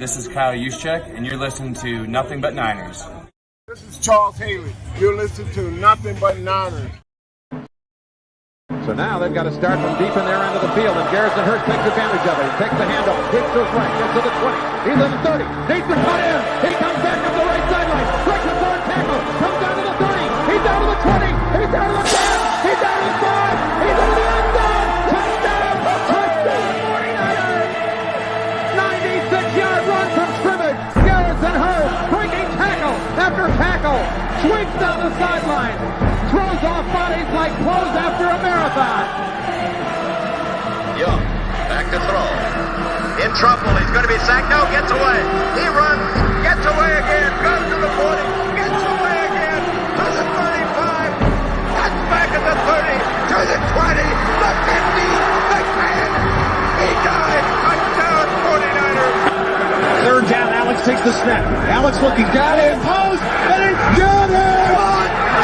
This is Kyle Juszczyk, and you're listening to Nothing But Niners. This is Charles Haley. You're listening to Nothing But Niners. So now they've got to start from deep in their end of the field, and Garrison Hurst takes advantage of it. He takes the handoff, hits to his right, gets to the 20. He's in the 30, needs to cut in. He comes back up the right sideline, breaks it for a tackle, comes down to the 30. He's down to the 20. He's down to the 10. He's down to the 5. He's in the end zone. Touchdown! Touchdown! 49ers! 96-yard run from scrimmage. Garrison Hurst breaking tackle after tackle, swings down the sideline. Throws off bodies like clothes after a marathon. Young, back to throw. In trouble, he's going to be sacked. No, gets away. He runs, gets away again, goes to the 40, gets away again, to the 35, cuts back at the 30, to the 20, the 50, the 10. He died. Touchdown, 49ers. Third down, Alex takes the snap. Alex looking down in post, and it's good.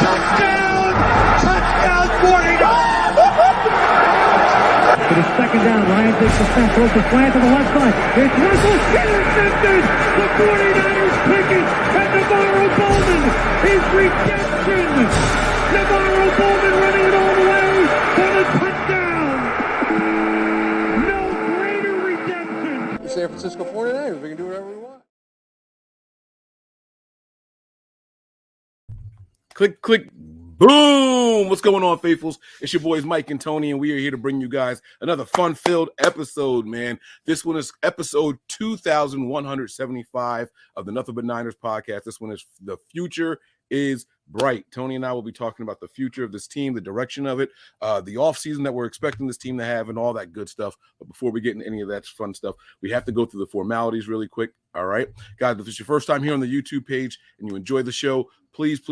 Touchdown! Touchdown, 49ers! It is second down. Ryan takes the snap, throws the slant to the left side. It's Russell intercepted. The 49ers pick it, and Navarro Bowman is redemption. Navarro Bowman running it all the way for the touchdown. No greater redemption. The San Francisco 49ers, we can do whatever we want. Click, click, boom! What's going on, faithfuls? It's your boys Mike and Tony, and we are here to bring you guys another fun-filled episode, man. This one is episode 2175 of the Nothing But Niners podcast. This one is The Future is Bright. Tony and I will be talking about the future of this team, the direction of it, the offseason that we're expecting this team to have, and all that good stuff. But before we get into any of that fun stuff, we have to go through the formalities really quick, all right? Guys, if it's your first time here on the YouTube page and you enjoy the show, please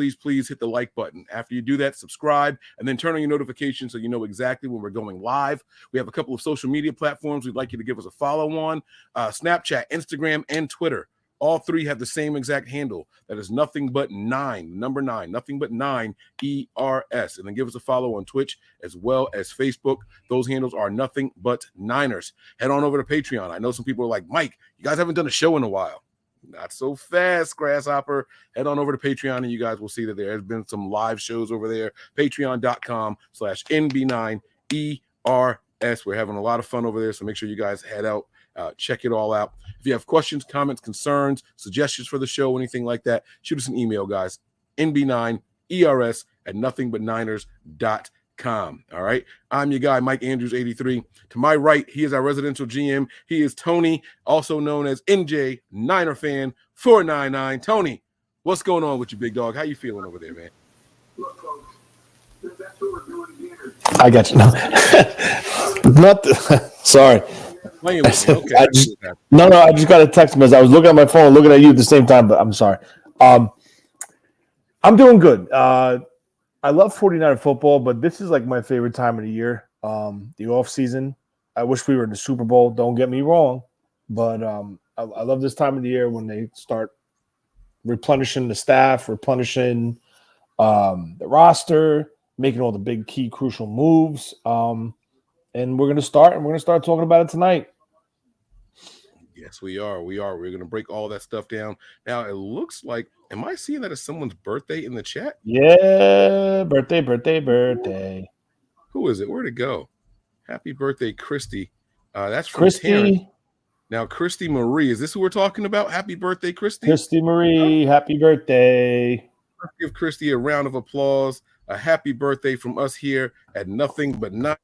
hit the like button. After you do that, subscribe, and then turn on your notifications so you know exactly when we're going live. We have a couple of social media platforms we'd like you to give us a follow on, Snapchat, Instagram, and Twitter. All three have the same exact handle. That is Nothing But Nine, number 9, Nothing But 9, ERS. And then give us a follow on Twitch as well as Facebook. Those handles are Nothing But Niners. Head on over to Patreon. I know some people are like, Mike, you guys haven't done a show in a while. Not so fast, Grasshopper. Head on over to Patreon, and you guys will see that there has been some live shows over there. Patreon.com/NB9ERS. We're having a lot of fun over there, so make sure you guys head out, check it all out. If you have questions, comments, concerns, suggestions for the show, anything like that, shoot us an email, guys. NB9ERS@nothingbutniners.com. All right. I'm your guy, Mike Andrews, 83. To my right, he is our residential GM. He is Tony, also known as NJ Niner Fan 499. Tony, what's going on with you, big dog? How you feeling over there, man? I got you. No, sorry. Okay. I just got a text message. I was looking at my phone, looking at you at the same time, but I'm sorry. I'm doing good. I love 49er football, but this is like my favorite time of the year, the off season. I wish we were in the Super Bowl. Don't get me wrong, but I love this time of the year when they start replenishing the staff, replenishing the roster, making all the big, key, crucial moves. And we're gonna start talking about it tonight. Yes, we are. We're going to break all that stuff down. Now, it looks like, am I seeing that as someone's birthday in the chat? Yeah, birthday. Who is it? Where'd it go? Happy birthday, Christy. That's from Christy. Terrence. Now, Christy Marie, is this who we're talking about? Happy birthday, Christy. Christy Marie, happy birthday. Let's give Christy a round of applause. A happy birthday from us here at Nothing But Not.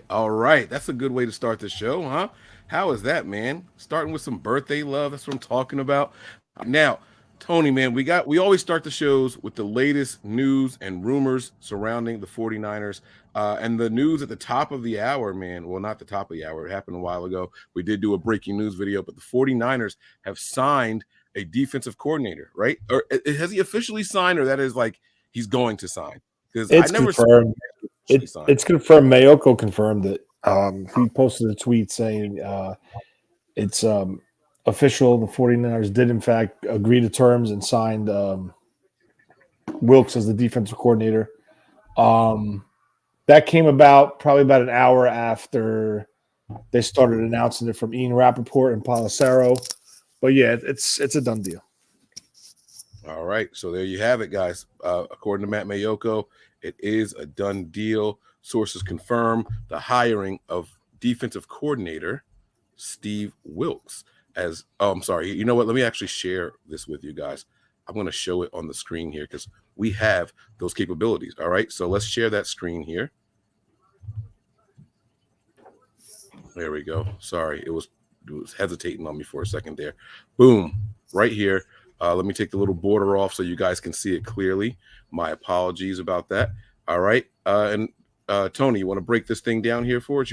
All right. That's a good way to start the show, huh? How is that, man? Starting with some birthday love. That's what I'm talking about. Now, Tony, man, we always start the shows with the latest news and rumors surrounding the 49ers. And the news at the top of the hour, man. Well, not the top of the hour. It happened a while ago. We did do a breaking news video, but the 49ers have signed a defensive coordinator, right? Or has he officially signed, or that is like he's going to sign? Because it's confirmed. It's confirmed. Mayoko confirmed it. He posted a tweet saying it's official. The 49ers did, in fact, agree to terms and signed Wilkes as the defensive coordinator. That came about probably about an hour after they started announcing it from Ian Rappaport and Palacero. But, yeah, it's a done deal. All right, so there you have it, guys. According to Matt Mayoko, it is a done deal. Sources confirm the hiring of defensive coordinator Steve Wilkes as I'm sorry. You know what? Let me actually share this with you guys. I'm going to show it on the screen here because we have those capabilities. All right, so let's share that screen here. There we go. Sorry, it was hesitating on me for a second there. Boom, right here. Let me take the little border off so you guys can see it clearly. My apologies about that. All right. And Tony, you want to break this thing down here for us?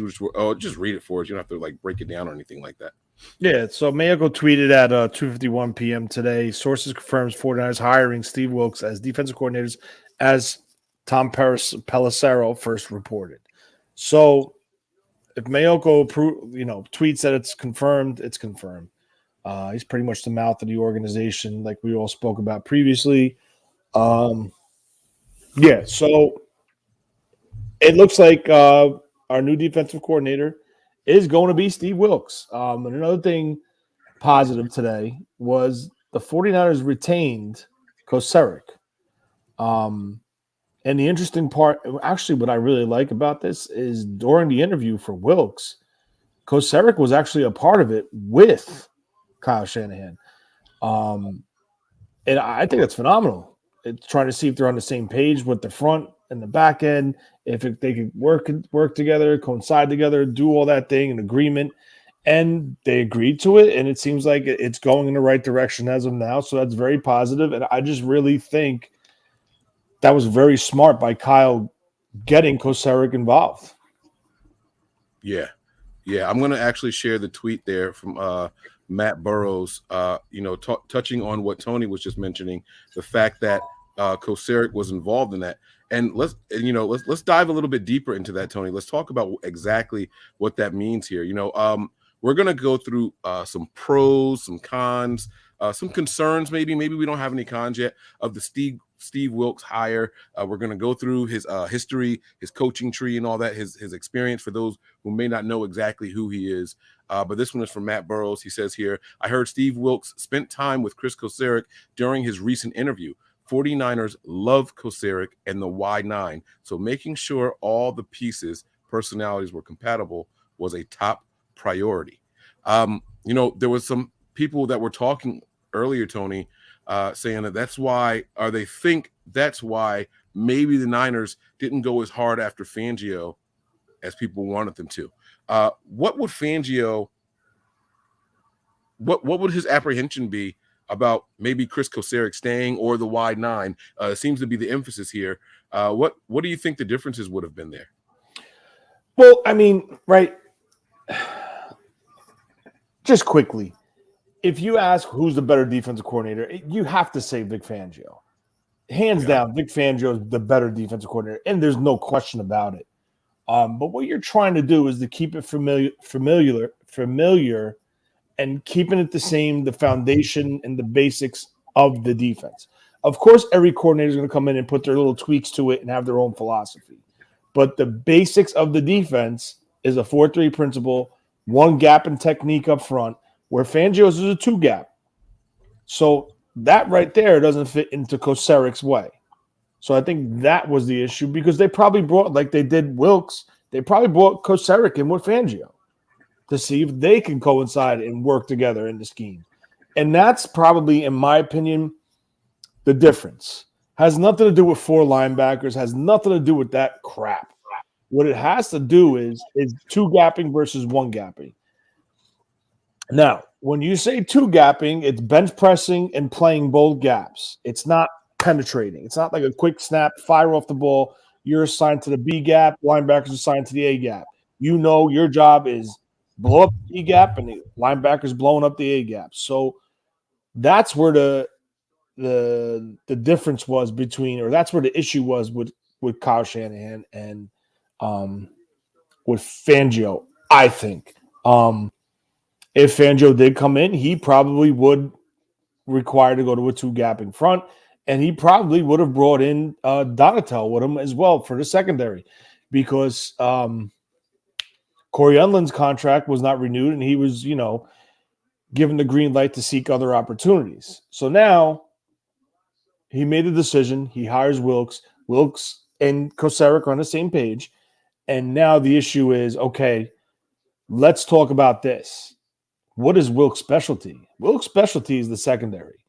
Just read it for us. You don't have to like break it down or anything like that. Yeah. So Mayoko tweeted at 2:51 p.m. today. Sources confirms 49ers hiring Steve Wilkes as defensive coordinators, as Tom Pelissero first reported. So if Mayoko tweets that it's confirmed, it's confirmed. He's pretty much the mouth of the organization, like we all spoke about previously. So it looks like our new defensive coordinator is going to be Steve Wilkes. And another thing positive today was the 49ers retained Kocurek. And the interesting part, actually what I really like about this is during the interview for Wilkes, Kocurek was actually a part of it with Kyle Shanahan. And I think that's phenomenal. It's trying to see if they're on the same page with the front and the back end, if they could work together, coincide together, do all that thing in agreement. And they agreed to it, and it seems like it's going in the right direction as of now. So that's very positive. And I just really think that was very smart by Kyle getting Kocurek involved. Yeah. I'm going to actually share the tweet there from Matt Burrows, touching on what Tony was just mentioning, the fact that Kocurek was involved in that. And let's dive a little bit deeper into that, Tony. Let's talk about exactly what that means here. We're going to go through some pros, some cons, some concerns. Maybe we don't have any cons yet of the Steve Wilkes hire. We're going to go through his history, his coaching tree, and all that, his experience for those who may not know exactly who he is. But this one is from Matt Burrows. He says here, I heard Steve Wilkes spent time with Chris Kocurek during his recent interview. 49ers love Kocurek and the Y9, so making sure all the personalities were compatible was a top priority. There was some people that were talking earlier, Tony, saying that that's why maybe the Niners didn't go as hard after Fangio as people wanted them to. What would Fangio, what would his apprehension be about maybe Chris Kocurek staying or the Y9? Seems to be the emphasis here. What do you think the differences would have been there? Well, I mean, right. Just quickly, if you ask who's the better defensive coordinator, you have to say Vic Fangio. Hands down, Vic Fangio is the better defensive coordinator, and there's no question about it. But what you're trying to do is to keep it familiar, and keeping it the same, the foundation and the basics of the defense. Of course, every coordinator is going to come in and put their little tweaks to it and have their own philosophy. But the basics of the defense is a 4-3 principle, one gap and technique up front, where Fangio's is a 2 gap. So that right there doesn't fit into Kocurek's way. So I think that was the issue, because they probably brought, like they did Wilkes, they probably brought Kocurek in with Fangio to see if they can coincide and work together in the scheme. And that's probably, in my opinion, the difference. Has nothing to do with 4 linebackers, has nothing to do with that crap. What it has to do is 2 gapping versus 1 gapping. Now, when you say 2 gapping, it's bench pressing and playing both gaps. It's not penetrating. It's not like a quick snap, fire off the ball. You're assigned to the B gap, linebackers assigned to the A gap. You know your job is blow up the B gap, and the linebackers blowing up the A gap. So that's where the difference was between, or that's where the issue was with Kyle Shanahan and with Fangio, I think. if Fangio did come in, he probably would require to go to a 2-gap in front, and he probably would have brought in Donatel with him as well for the secondary, because Corey Unland's contract was not renewed, and he was, given the green light to seek other opportunities. So now he made a decision. He hires Wilkes. Wilkes and Kosaric are on the same page. And now the issue is, okay, let's talk about this. What is Wilkes' specialty? Wilkes' specialty is the secondary,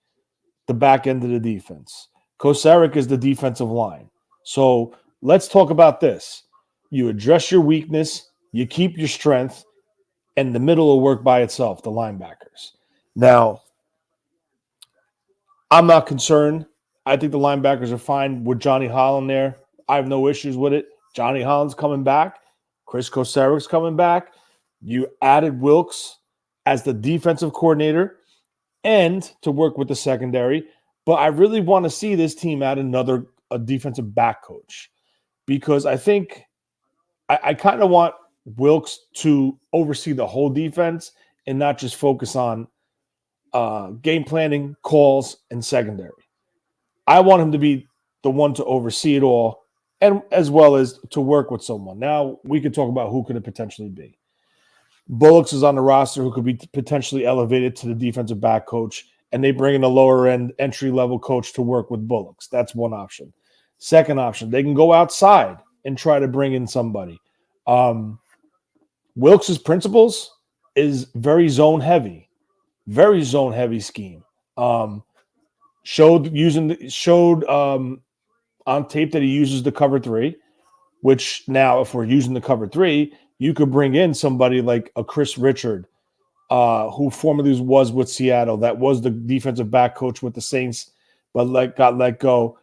the back end of the defense. Kosaric is the defensive line. So let's talk about this. You address your weakness, you keep your strength, and the middle will work by itself, the linebackers. Now, I'm not concerned. I think the linebackers are fine with Johnny Holland there. I have no issues with it. Johnny Holland's coming back. Chris Kosaric's coming back. You added Wilkes as the defensive coordinator and to work with the secondary. But I really want to see this team add a defensive back coach, because I think I kind of want Wilkes to oversee the whole defense and not just focus on game planning, calls, and secondary. I want him to be the one to oversee it all, and as well as to work with someone. Now we could talk about who could it potentially be. Bullocks is on the roster who could be potentially elevated to the defensive back coach, and they bring in a lower end entry-level coach to work with Bullocks. That's one option. Second option, they can go outside and try to bring in somebody. Wilkes' principles is very zone heavy scheme. Showed on tape that he uses the cover 3, which now if we're using the cover 3, you could bring in somebody like a Chris Richard, who formerly was with Seattle, that was the defensive back coach with the Saints, but got let go.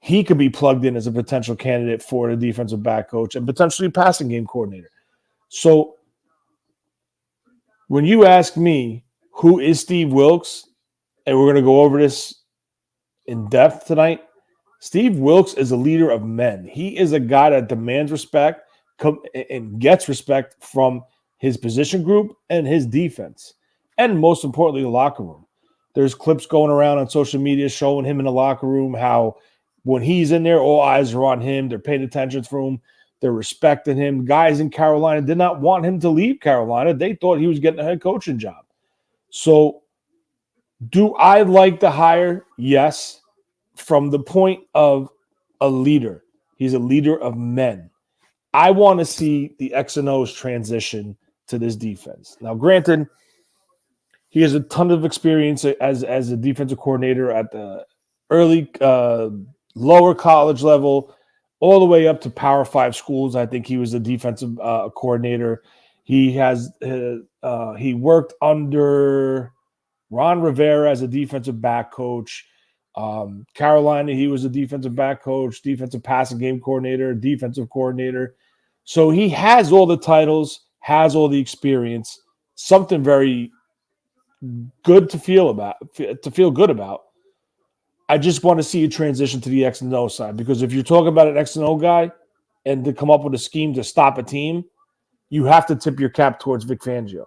He could be plugged in as a potential candidate for the defensive back coach and potentially passing game coordinator. So when you ask me who is Steve Wilkes, and we're going to go over this in depth tonight, Steve Wilkes is a leader of men. He is a guy that demands respect and gets respect from his position group and his defense, and most importantly, the locker room. There's clips going around on social media showing him in the locker room how when he's in there, all eyes are on him. They're paying attention for him. They're respecting him. Guys in Carolina did not want him to leave Carolina. They thought he was getting a head coaching job. So do I like the hire? Yes. From the point of a leader. He's a leader of men. I want to see the X and O's transition to this defense. Now, granted, he has a ton of experience as a defensive coordinator at the early lower college level, all the way up to Power 5 schools. I think he was a defensive coordinator. He worked under Ron Rivera as a defensive back coach. Carolina, he was a defensive back coach, defensive passing game coordinator, defensive coordinator. So he has all the titles, has all the experience, something very good to feel good about. I just want to see a transition to the X and O side, because if you're talking about an X and O guy and to come up with a scheme to stop a team, you have to tip your cap towards Vic Fangio.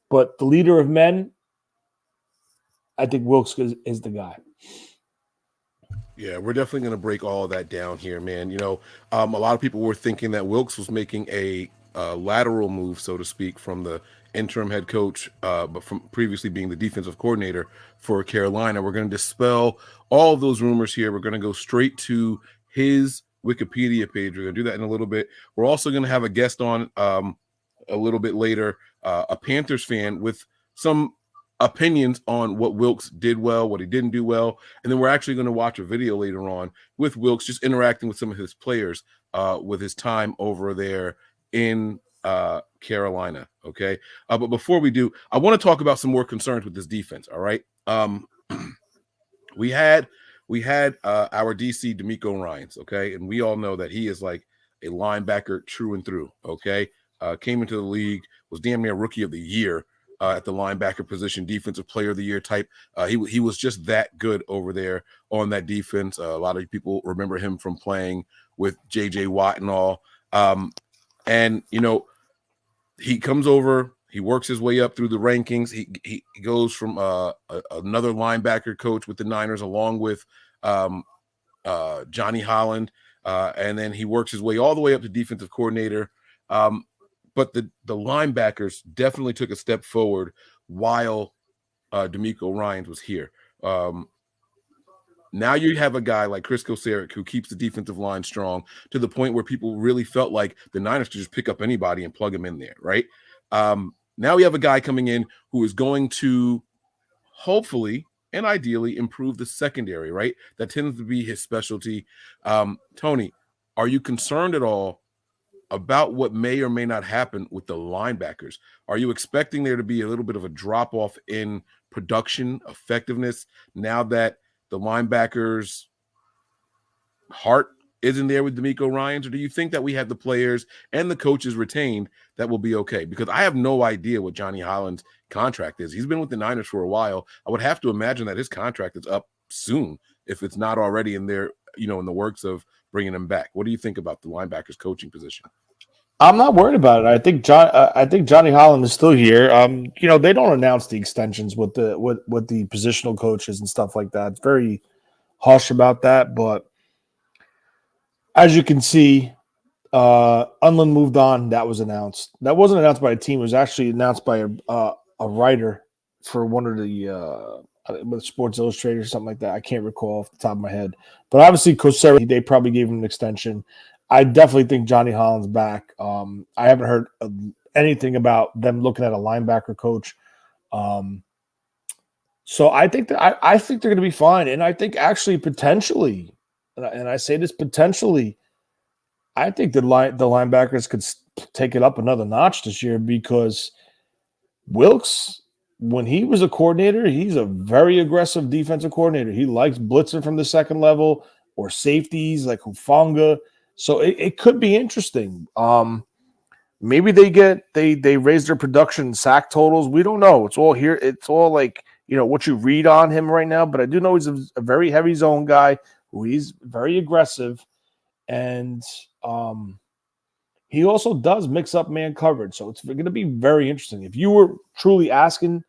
But the leader of men, I think Wilkes is the guy. Yeah, we're definitely going to break all of that down here, man. A lot of people were thinking that Wilkes was making a lateral move, so to speak, from the interim head coach, but from previously being the defensive coordinator for Carolina. We're going to dispel all of those rumors here. We're going to go straight to his Wikipedia page. We're going to do that in a little bit. We're also going to have a guest on a little bit later, a Panthers fan with some opinions on what Wilkes did well, what he didn't do well. And then we're actually going to watch a video later on with Wilkes just interacting with some of his players with his time over there in Carolina. Okay. But before we do, I want to talk about some more concerns with this defense. All right. We had our DC D'Amico Ryans. Okay. And we all know that he is like a linebacker true and through. Okay. Came into the league, was damn near rookie of the year at the linebacker position, defensive player of the year type. He was just that good over there on that defense. A lot of people remember him from playing with J.J. Watt and all. And, he comes over, He works his way up through the rankings. He goes from another linebacker coach with the Niners, along with Johnny Holland, and then he works his way all the way up to defensive coordinator. But the linebackers definitely took a step forward while DeMeco Ryans was here. Now you have a guy like Chris Kosaric who keeps the defensive line strong to the point where people really felt like the Niners could just pick up anybody and plug him in there, right? Now we have a guy coming in who is going to hopefully and ideally improve the secondary, right? That tends to be his specialty. Tony, are you concerned at all about what may or may not happen with the linebackers? Are you expecting there to be a little bit of a drop-off in production effectiveness now that the linebackers' heart isn't there with DeMeco Ryans, or do you think that we have the players and the coaches retained that will be okay? Because I have no idea what Johnny Holland's contract is. He's been with the Niners for a while. I would have to imagine that his contract is up soon, if it's not already in there, in the works of bringing him back. What do you think about the linebackers coaching position? I'm not worried about it. I think Johnny Holland is still here. They don't announce the extensions with the positional coaches and stuff like that. It's very hush about that, but as you can see, Unlin moved on. That was announced. That wasn't announced by a team. It was actually announced by a writer for one of the Sports Illustrated or something like that. I can't recall off the top of my head. But obviously, Kosaric, they probably gave him an extension. I definitely think Johnny Holland's back. I haven't heard anything about them looking at a linebacker coach. So I think I think they're going to be fine. And I think actually potentially, and I say this potentially, I think the linebackers could take it up another notch this year, because Wilkes, when he was a coordinator, he's a very aggressive defensive coordinator. He likes blitzing from the second level or safeties like Hufanga. So it could be interesting. Maybe they raise their production sack totals. We don't know. It's all here. It's all like, what you read on him right now. But I do know he's a very heavy zone guy. He's very aggressive, and he also does mix up man coverage. So it's going to be very interesting. If you were truly asking,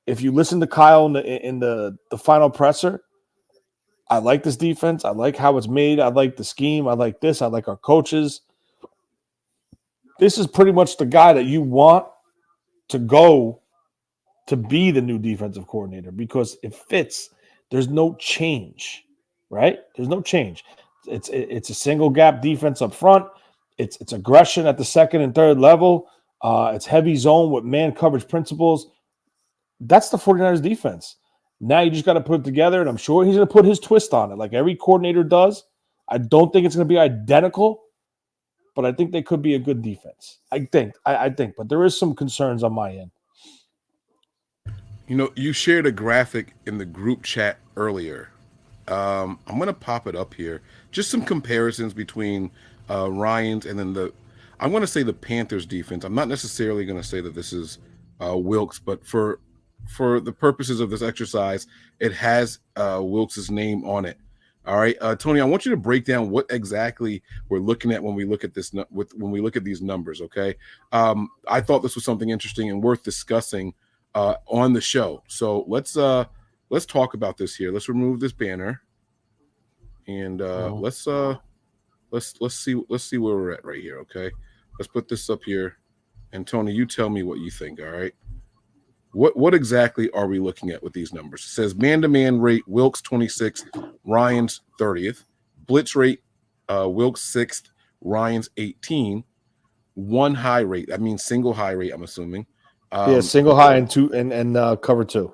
if you listen to Kyle in the final presser, I like this defense. I like how it's made. I like the scheme. I like this. I like our coaches. This is pretty much the guy that you want to go to be the new defensive coordinator, because it fits. There's no change. Right? There's no change. It's a single gap defense up front. It's aggression at the second and third level. It's heavy zone with man coverage principles. That's the 49ers defense. Now you just got to put it together, and I'm sure he's going to put his twist on it like every coordinator does. I don't think it's going to be identical, but I think they could be a good defense. I think, but there is some concerns on my end. You shared a graphic in the group chat earlier. I'm going to pop it up here. Just some comparisons between Ryans and then I'm going to say the Panthers defense. I'm not necessarily going to say that this is Wilkes, but for the purposes of this exercise, it has Wilkes' name on it. All right, Tony, I want you to break down what exactly we're looking at when we look at this. When we look at these numbers, okay? I thought this was something interesting and worth discussing on the show. So let's talk about this here. Let's remove this banner, and let's see where we're at right here. Okay, let's put this up here, and Tony, you tell me what you think. All right, what exactly are we looking at with these numbers? It says man-to-man rate, Wilkes 26th, Ryans 30th, blitz rate, Wilkes 6th, Ryans 18, one high rate. That means single high rate, I'm assuming. Single high and two and cover two.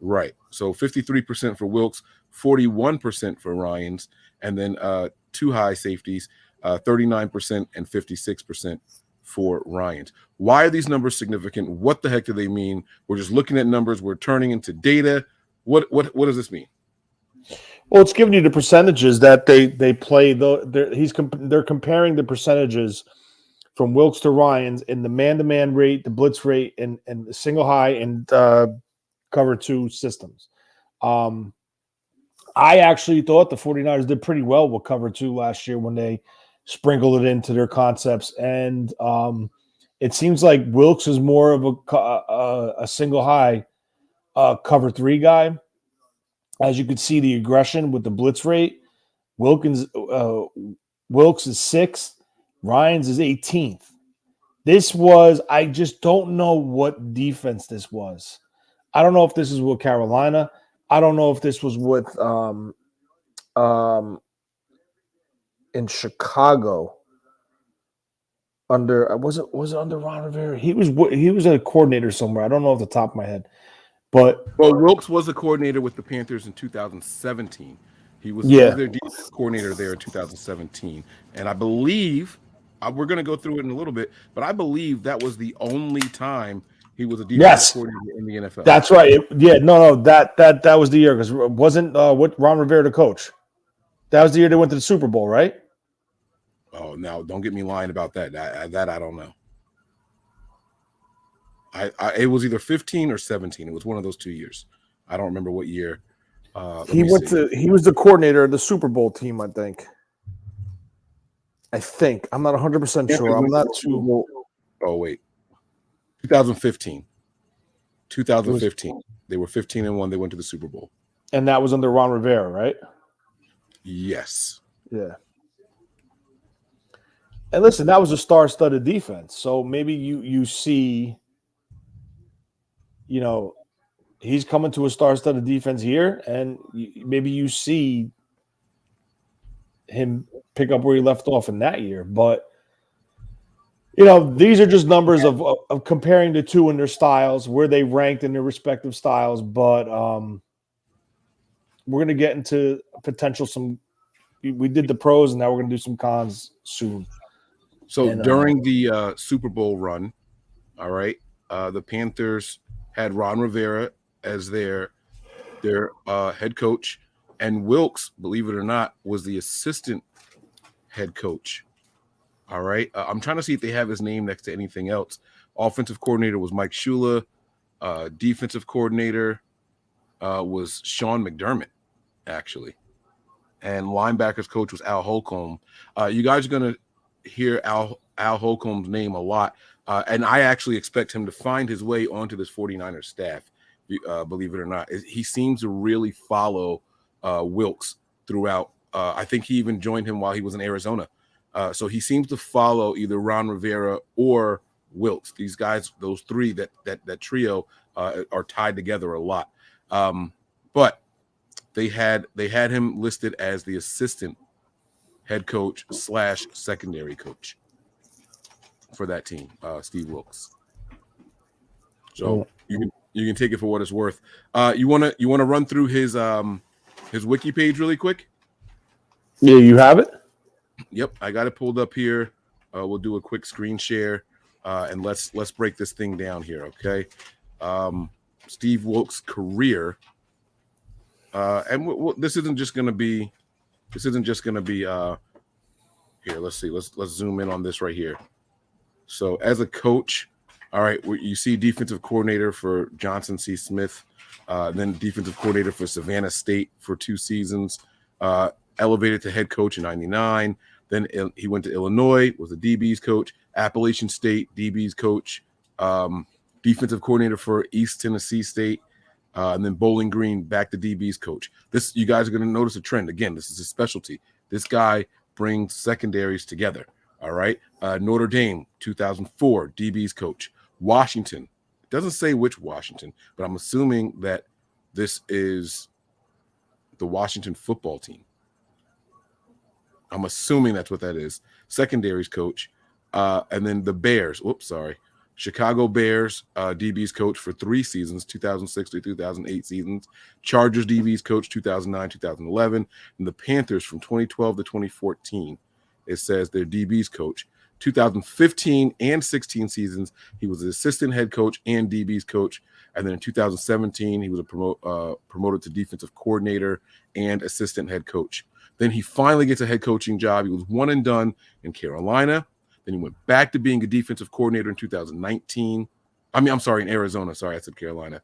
Right. So 53% for Wilkes, 41% for Ryans, and then two high safeties, 39% and 56% for Ryans. Why are these numbers significant? What the heck do they mean? We're just looking at numbers. We're turning into data. What does this mean? Well, it's giving you the percentages that they play. They're comparing the percentages from Wilkes to Ryans in the man-to-man rate, the blitz rate, and the single high and cover two systems. I actually thought the 49ers did pretty well with cover two last year when they sprinkled it into their concepts. And It seems like Wilkes is more of a single high cover 3 guy. As you could see, the aggression with the blitz rate. Wilkes is 6th. Ryans is 18th. I just don't know what defense this was. I don't know if this is with Carolina. I don't know if this was with in Chicago. Was it under Ron Rivera? He was a coordinator somewhere. I don't know off the top of my head. But Wilkes was a coordinator with the Panthers in 2017. He was their defense coordinator there in 2017. And I believe we're going to go through it in a little bit, but I believe that was the only time he was a defense coordinator in the NFL. That's right. That was the year, because it wasn't what Ron Rivera the coach. That was the year they went to the Super Bowl, right? Oh, now don't get me lying about that. That I don't know. It was either 15 or 17. It was one of those 2 years. I don't remember what year. He was the coordinator of the Super Bowl team, I think. I'm not 100% sure. I'm not too. Oh wait, 2015. 2015. They were 15-1. They went to the Super Bowl, and that was under Ron Rivera, right? Yes. Yeah. And listen, that was a star-studded defense. So maybe you see, he's coming to a star-studded defense here, and maybe you see him pick up where he left off in that year. But, these are just numbers of comparing the two in their styles, where they ranked in their respective styles. But we're going to get into potential we did the pros, and now we're going to do some cons soon. So during the Super Bowl run, all right, the Panthers had Ron Rivera as their head coach, and Wilkes, believe it or not, was the assistant head coach. All right, I'm trying to see if they have his name next to anything else. Offensive coordinator was Mike Shula. Defensive coordinator was Sean McDermott, actually, and linebackers coach was Al Holcomb. You guys are gonna hear Al Holcomb's name a lot, and I actually expect him to find his way onto this 49ers staff, believe it or not. He seems to really follow Wilkes throughout. I think he even joined him while he was in Arizona. So he seems to follow either Ron Rivera or Wilkes. These guys, those three, that trio are tied together a lot. But they had him listed as the assistant head coach / secondary coach for that team, Steve Wilkes. So you can take it for what it's worth. You wanna run through his wiki page really quick? Yeah, you have it? Yep, I got it pulled up here. We'll do a quick screen share, and let's break this thing down here, okay? Steve Wilkes' career, and this isn't just going to be here. Let's see. Let's zoom in on this right here. So as a coach, all right, you see defensive coordinator for Johnson C. Smith, then defensive coordinator for Savannah State for 2 seasons, elevated to head coach in '99. Then he went to Illinois, was a DB's coach, Appalachian State DB's coach, defensive coordinator for East Tennessee State, and then Bowling Green back to DB's coach. This, you guys are going to notice a trend. Again, this is his specialty. This guy brings secondaries together. All right. Notre Dame, 2004, DB's coach. Washington, it doesn't say which Washington, but I'm assuming that this is the Washington football team. I'm assuming that's what that is. Secondaries coach. And then the Bears. Chicago Bears DB's coach for 3 seasons, 2006 to 2008 seasons. Chargers DB's coach, 2009, 2011. And the Panthers from 2012 to 2014. It says their DB's coach. 2015 and 16 seasons, he was the assistant head coach and DB's coach. And then in 2017, he was promoted to defensive coordinator and assistant head coach. Then he finally gets a head coaching job. He was one and done in Carolina. Then he went back to being a defensive coordinator in 2019. In Arizona. Sorry, I said Carolina.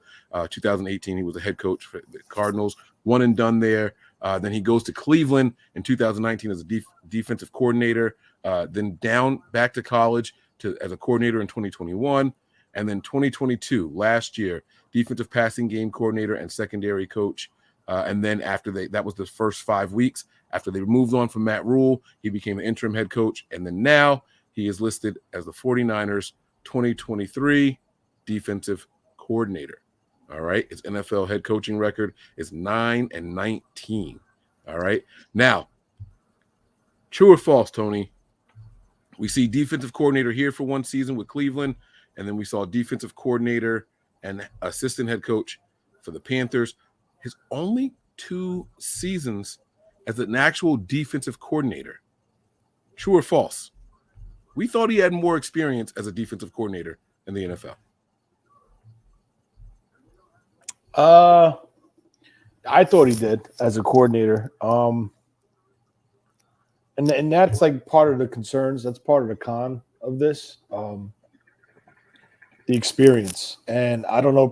2018, he was a head coach for the Cardinals. One and done there. Then he goes to Cleveland in 2019 as a defensive coordinator. Then down back to college as a coordinator in 2021, and then 2022, last year, defensive passing game coordinator and secondary coach. And then after that was the first 5 weeks. After they moved on from Matt Rule, he became an interim head coach. And then now he is listed as the 49ers 2023 defensive coordinator. All right. His NFL head coaching record is 9-19. All right. Now, true or false, Tony? We see defensive coordinator here for one season with Cleveland, and then we saw defensive coordinator and assistant head coach for the Panthers. His only 2 seasons as an actual defensive coordinator. True or false? We thought he had more experience as a defensive coordinator in the NFL. I thought he did as a coordinator. And that's like part of the concerns. That's part of the con of this. The experience. And I don't know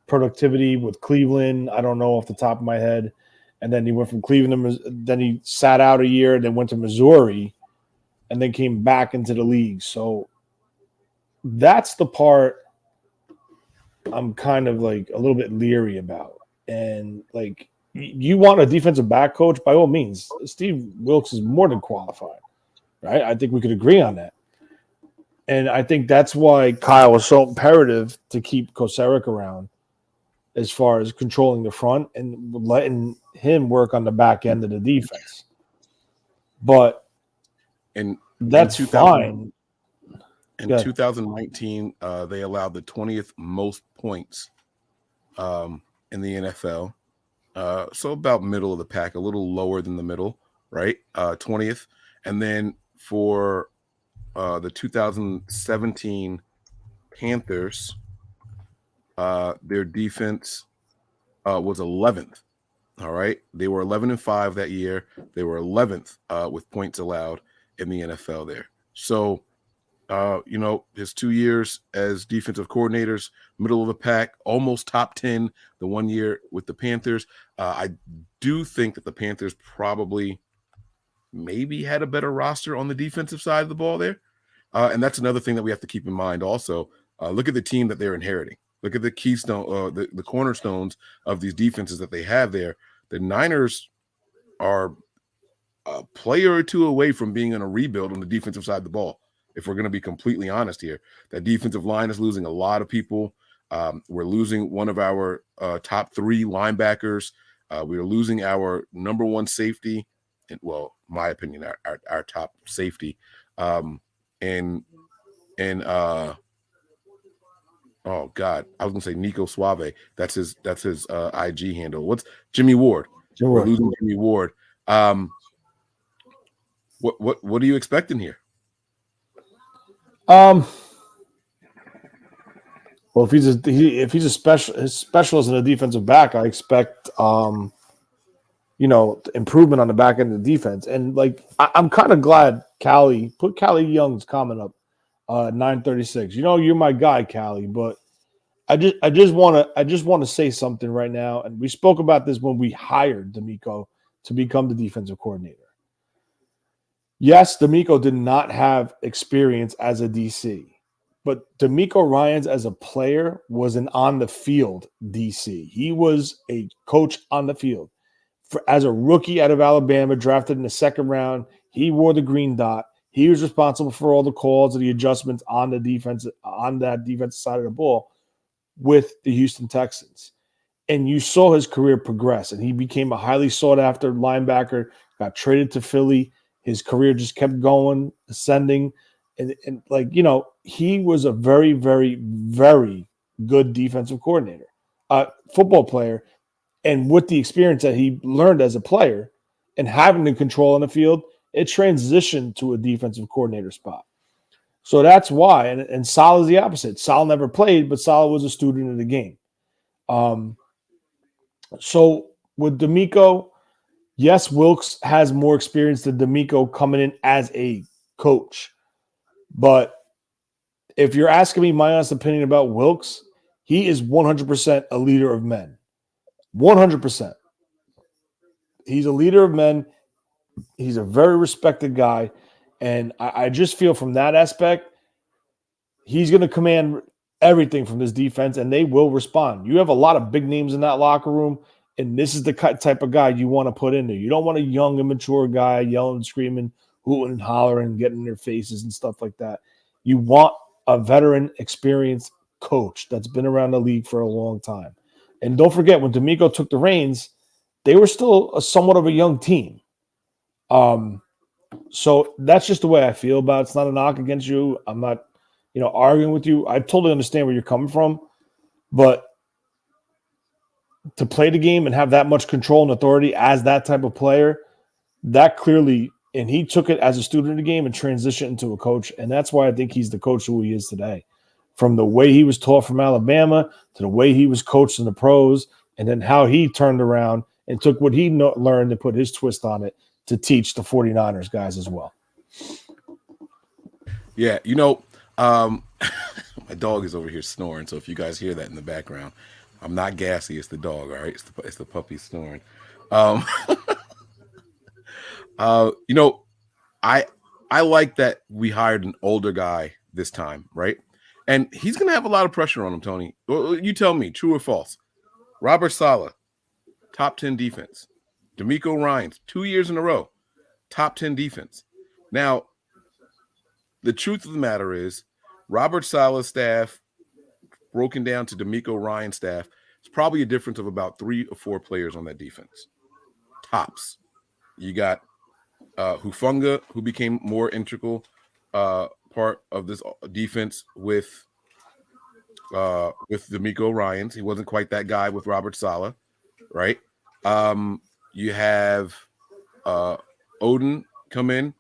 productivity with Cleveland. I don't know off the top of my head. And then he went from Cleveland to, then he sat out a year and then went to Missouri and then came back into the league. So that's the part I'm kind of like a little bit leery about. And like, you want a defensive back coach, by all means. Steve Wilkes is more than qualified, right? I think we could agree on that. And I think that's why Kyle was so imperative to keep Kocurek around as far as controlling the front and letting him work on the back end of the defense. But that's fine. In 2019, they allowed the 20th most points in the NFL. So about middle of the pack, a little lower than the middle, right? 20th. And then for the 2017 Panthers, their defense was 11th. All right. They were 11-5 that year. They were 11th with points allowed in the NFL there. So, his 2 years as defensive coordinators, middle of the pack, almost top 10 the 1 year with the Panthers. I do think that the Panthers probably maybe had a better roster on the defensive side of the ball there. And that's another thing that we have to keep in mind also. Look at the team that they're inheriting. Look at the keystone, the cornerstones of these defenses that they have there. The Niners are a player or two away from being in a rebuild on the defensive side of the ball. If we're going to be completely honest here, that defensive line is losing a lot of people. We're losing one of our top 3 linebackers. We're losing our number 1 safety. And, well, my opinion, our top safety. Oh God, I was gonna say Nico Suave. That's his IG handle. What's Jimmy Ward? We're losing Jimmy Ward. What are you expecting here? Well, if he's a specialist in a defensive back, I expect improvement on the back end of the defense. And like I'm kind of glad Callie Young's comment up 936. You're my guy, Callie, but I just want to say something right now. And we spoke about this when we hired D'Amico to become the defensive coordinator. Yes, D'Amico did not have experience as a DC, but D'Amico Ryans as a player was an on-the-field DC. He was a coach on the field. As a rookie out of Alabama, drafted in the 2nd round, he wore the green dot. He was responsible for all the calls and the adjustments on the defense, on that defensive side of the ball with the Houston Texans. And you saw his career progress, and he became a highly sought-after linebacker, got traded to Philly. His career just kept going, ascending. And he was a very, very, very good defensive coordinator, football player. And with the experience that he learned as a player and having the control on the field, it transitioned to a defensive coordinator spot. So that's why. And Sal is the opposite. Sal never played, but Sal was a student of the game. So with D'Amico, yes, Wilkes has more experience than D'Amico coming in as a coach. But if you're asking me my honest opinion about Wilkes, he is 100% a leader of men. 100%. He's a leader of men. He's a very respected guy. And I just feel from that aspect, he's going to command everything from this defense, and they will respond. You have a lot of big names in that locker room, and this is the type of guy you want to put in there. You don't want a young, immature guy yelling, screaming, hooting, and hollering, getting in their faces and stuff like that. You want a veteran, experienced coach that's been around the league for a long time. And don't forget, when D'Amico took the reins, they were still somewhat of a young team. So that's just the way I feel about it. It's not a knock against you. I'm not, arguing with you. I totally understand where you're coming from, but to play the game and have that much control and authority as that type of player, that clearly, and he took it as a student of the game and transitioned into a coach, and that's why I think he's the coach who he is today. From the way he was taught from Alabama to the way he was coached in the pros, and then how he turned around and took what he learned and put his twist on it to teach the 49ers guys as well. Yeah, my dog is over here snoring, so if you guys hear that in the background, I'm not gassy. It's the dog, all right? It's the puppy snoring. I like that we hired an older guy this time, right? And he's going to have a lot of pressure on him, Tony. You tell me, true or false? Robert Saleh, top 10 defense. D'Amico Ryans, 2 years in a row, top 10 defense. Now, the truth of the matter is, Robert Saleh's staff, broken down to D'Amico Ryan's staff, it's probably a difference of about 3 or 4 players on that defense. Tops. You got Hufanga, who became more integral part of this defense with D'Amico Ryans. He wasn't quite that guy with Robert Saleh, right? You have Odin come in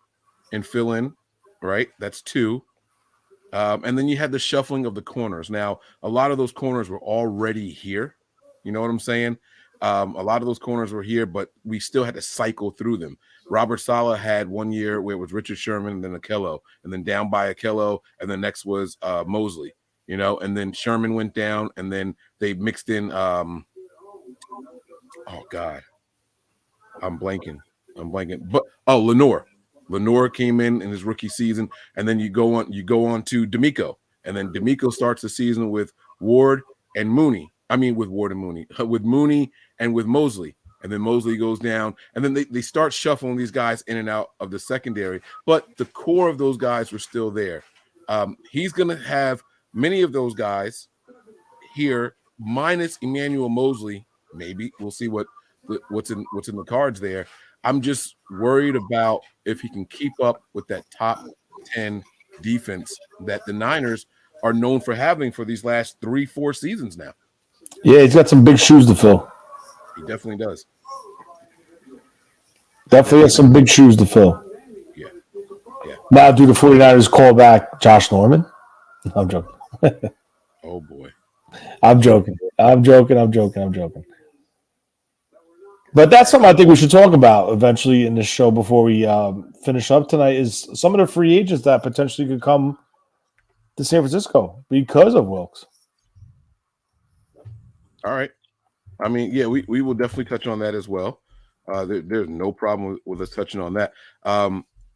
and fill in, right? That's 2. And then you had the shuffling of the corners. Now, a lot of those corners were already here. You know what I'm saying? A lot of those corners were here, but we still had to cycle through them. Robert Saleh had 1 year where it was Richard Sherman and then Akello, and then down by Akello, and the next was Mosley, and then Sherman went down, and then they mixed in oh God. I'm blanking. But Lenore came in his rookie season, and then you go on to D'Amico, and then D'Amico starts the season with Ward and Mooney. I mean, with Ward and Mooney, with Mooney and with Mosley, and then Mosley goes down, and then they start shuffling these guys in and out of the secondary. But the core of those guys were still there. He's going to have many of those guys here, minus Emmanuel Mosley. Maybe we'll see what's in the cards there. I'm just worried about if he can keep up with that top 10 defense that the Niners are known for having for these last 3-4 seasons now. Yeah, he's got some big shoes to fill. He definitely does. Definitely has some big shoes to fill. Yeah. Now, do the 49ers call back Josh Norman? I'm joking. Oh, boy. I'm joking. But that's something I think we should talk about eventually in this show before we finish up tonight is some of the free agents that potentially could come to San Francisco because of Wilkes. All right. I mean, yeah, we will definitely touch on that as well. There's no problem with us touching on that.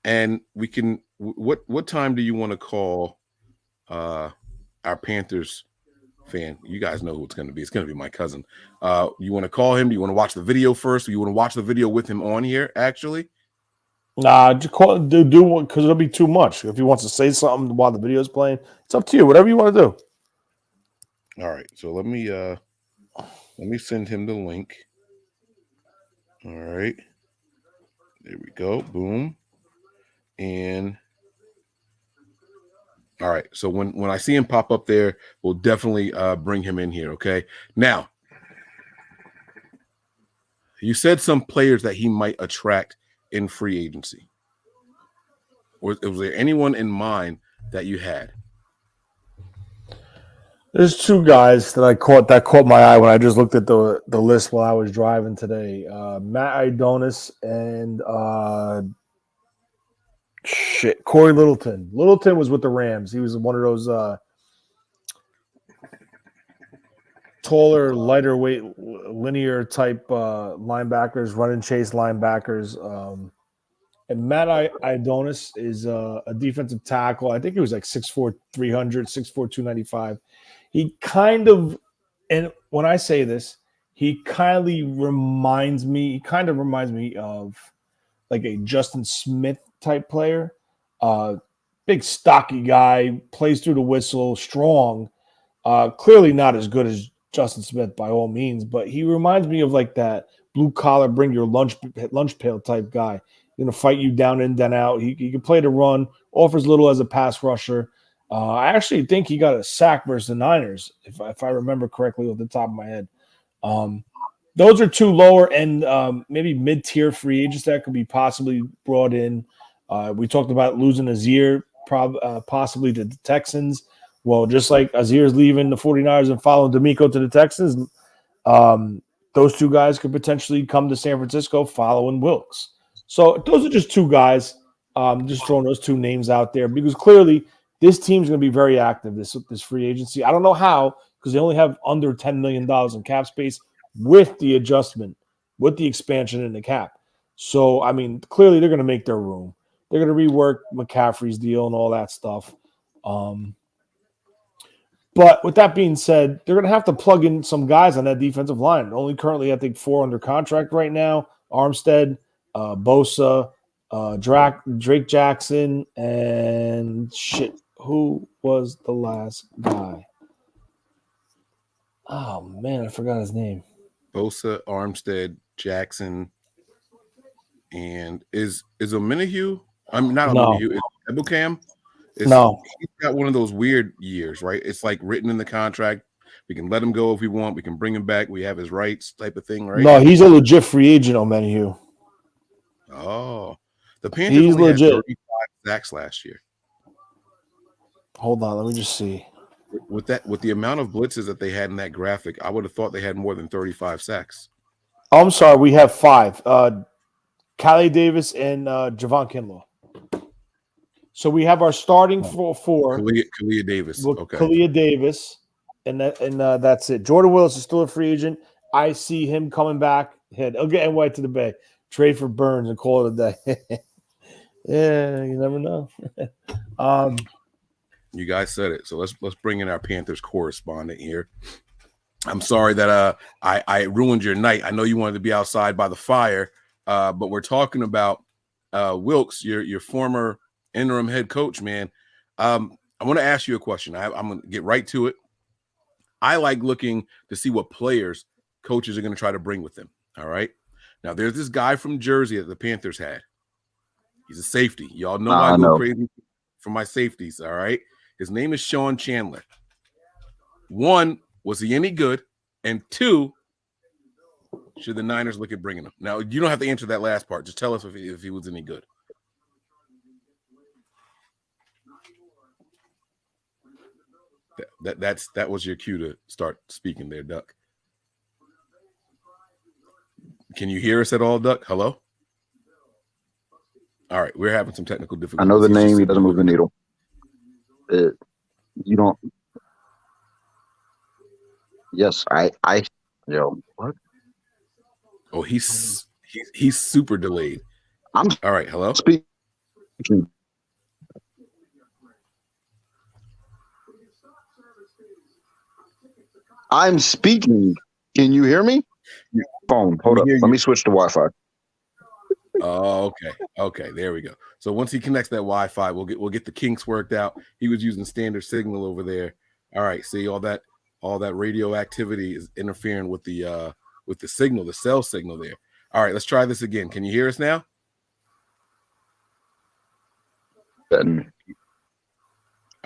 And we can – what time do you want to call our Panthers fan? You guys know who it's going to be. It's going to be my cousin. You want to call him? Do you want to watch the video first? Or you want to watch the video with him on here, actually? Nah, just call do because it'll be too much. If he wants to say something while the video is playing, it's up to you. Whatever you want to do. All right. So let me send him the link. All right. There we go. Boom. And all right. So when I see him pop up there, we'll definitely bring him in here. Okay. Now, you said some players that he might attract in free agency. Was there anyone in mind that you had? There's 2 guys that caught my eye when I just looked at the list while I was driving today. Matt Idonis and Corey Littleton. Littleton was with the Rams. He was one of those taller, lighter weight, linear type linebackers, run and chase linebackers. And Matt Ioannidis is a defensive tackle. I think he was like 6'4", 300, 6'4", 295. He kind of, and when I say this, he kind of reminds me of like a Justin Smith type player. Big stocky guy, plays through the whistle, strong. Clearly not as good as Justin Smith by all means, but he reminds me of like that blue collar, bring your lunch pail type guy. Going to fight you down in, down out. He can play the run, offers little as a pass rusher. I actually think he got a sack versus the Niners, if I remember correctly off the top of my head. Those are two lower end, maybe mid-tier free agents that could be possibly brought in. We talked about losing Azir possibly to the Texans. Well, just like Azir's leaving the 49ers and following D'Amico to the Texans, those two guys could potentially come to San Francisco following Wilks. So those are just two guys. Just throwing those two names out there because clearly this team's going to be very active this free agency. I don't know how because they only have under $10 million in cap space with the adjustment, with the expansion in the cap. So, I mean, clearly they're going to make their room. They're going to rework McCaffrey's deal and all that stuff. But with that being said, they're going to have to plug in some guys on that defensive line. Only currently, I think, 4 under contract right now. Armstead, Bosa, Drake Jackson, and who was the last guy? Oh, man, I forgot his name. Bosa, Armstead, Jackson, and is Omenihu? I'm not Omenihu. Is Ebukam? No. He's got one of those weird years, right? It's like written in the contract. We can let him go if we want. We can bring him back. We have his rights type of thing, right? No, he's a legit free agent, Omenihu. Oh. The Panthers only legit. had 35 sacks last year. Hold on, let me just see. With the amount of blitzes that they had in that graphic, I would have thought they had more than 35 sacks. Oh, I'm sorry, we have 5. Calais Davis and Javon Kinlaw. So we have our starting four. Kalia Davis. Okay. Kalia Davis, and that's it. Jordan Willis is still a free agent. I see him coming back. He'll get NY to the Bay. Trade for Burns and call it a day. Yeah, you never know. You guys said it. So let's bring in our Panthers correspondent here. I'm sorry that I ruined your night. I know you wanted to be outside by the fire, but we're talking about Wilkes, your former interim head coach, man. I want to ask you a question. I'm going to get right to it. I like looking to see what players coaches are going to try to bring with them. All right. Now, there's this guy from Jersey that the Panthers had. He's a safety. Y'all know I go crazy for my safeties. All right. His name is Sean Chandler. 1, was he any good? And 2, should the Niners look at bringing him? Now, you don't have to answer that last part. Just tell us if he was any good. That was your cue to start speaking there, Duck. Can you hear us at all, Duck? Hello? All right, we're having some technical difficulties. I know the name. He doesn't move the needle. You don't. Yes, what? Oh, he's super delayed. I'm all right. Hello. Speaking. I'm speaking. Can you hear me? Phone. Hold up. Let me switch to Wi-Fi. Oh, okay. There we go. So once he connects that Wi-Fi, we'll get the kinks worked out. He was using standard signal over there. All right. See, all that radioactivity is interfering with the signal, the cell signal there. All right, let's try this again. Can you hear us now? All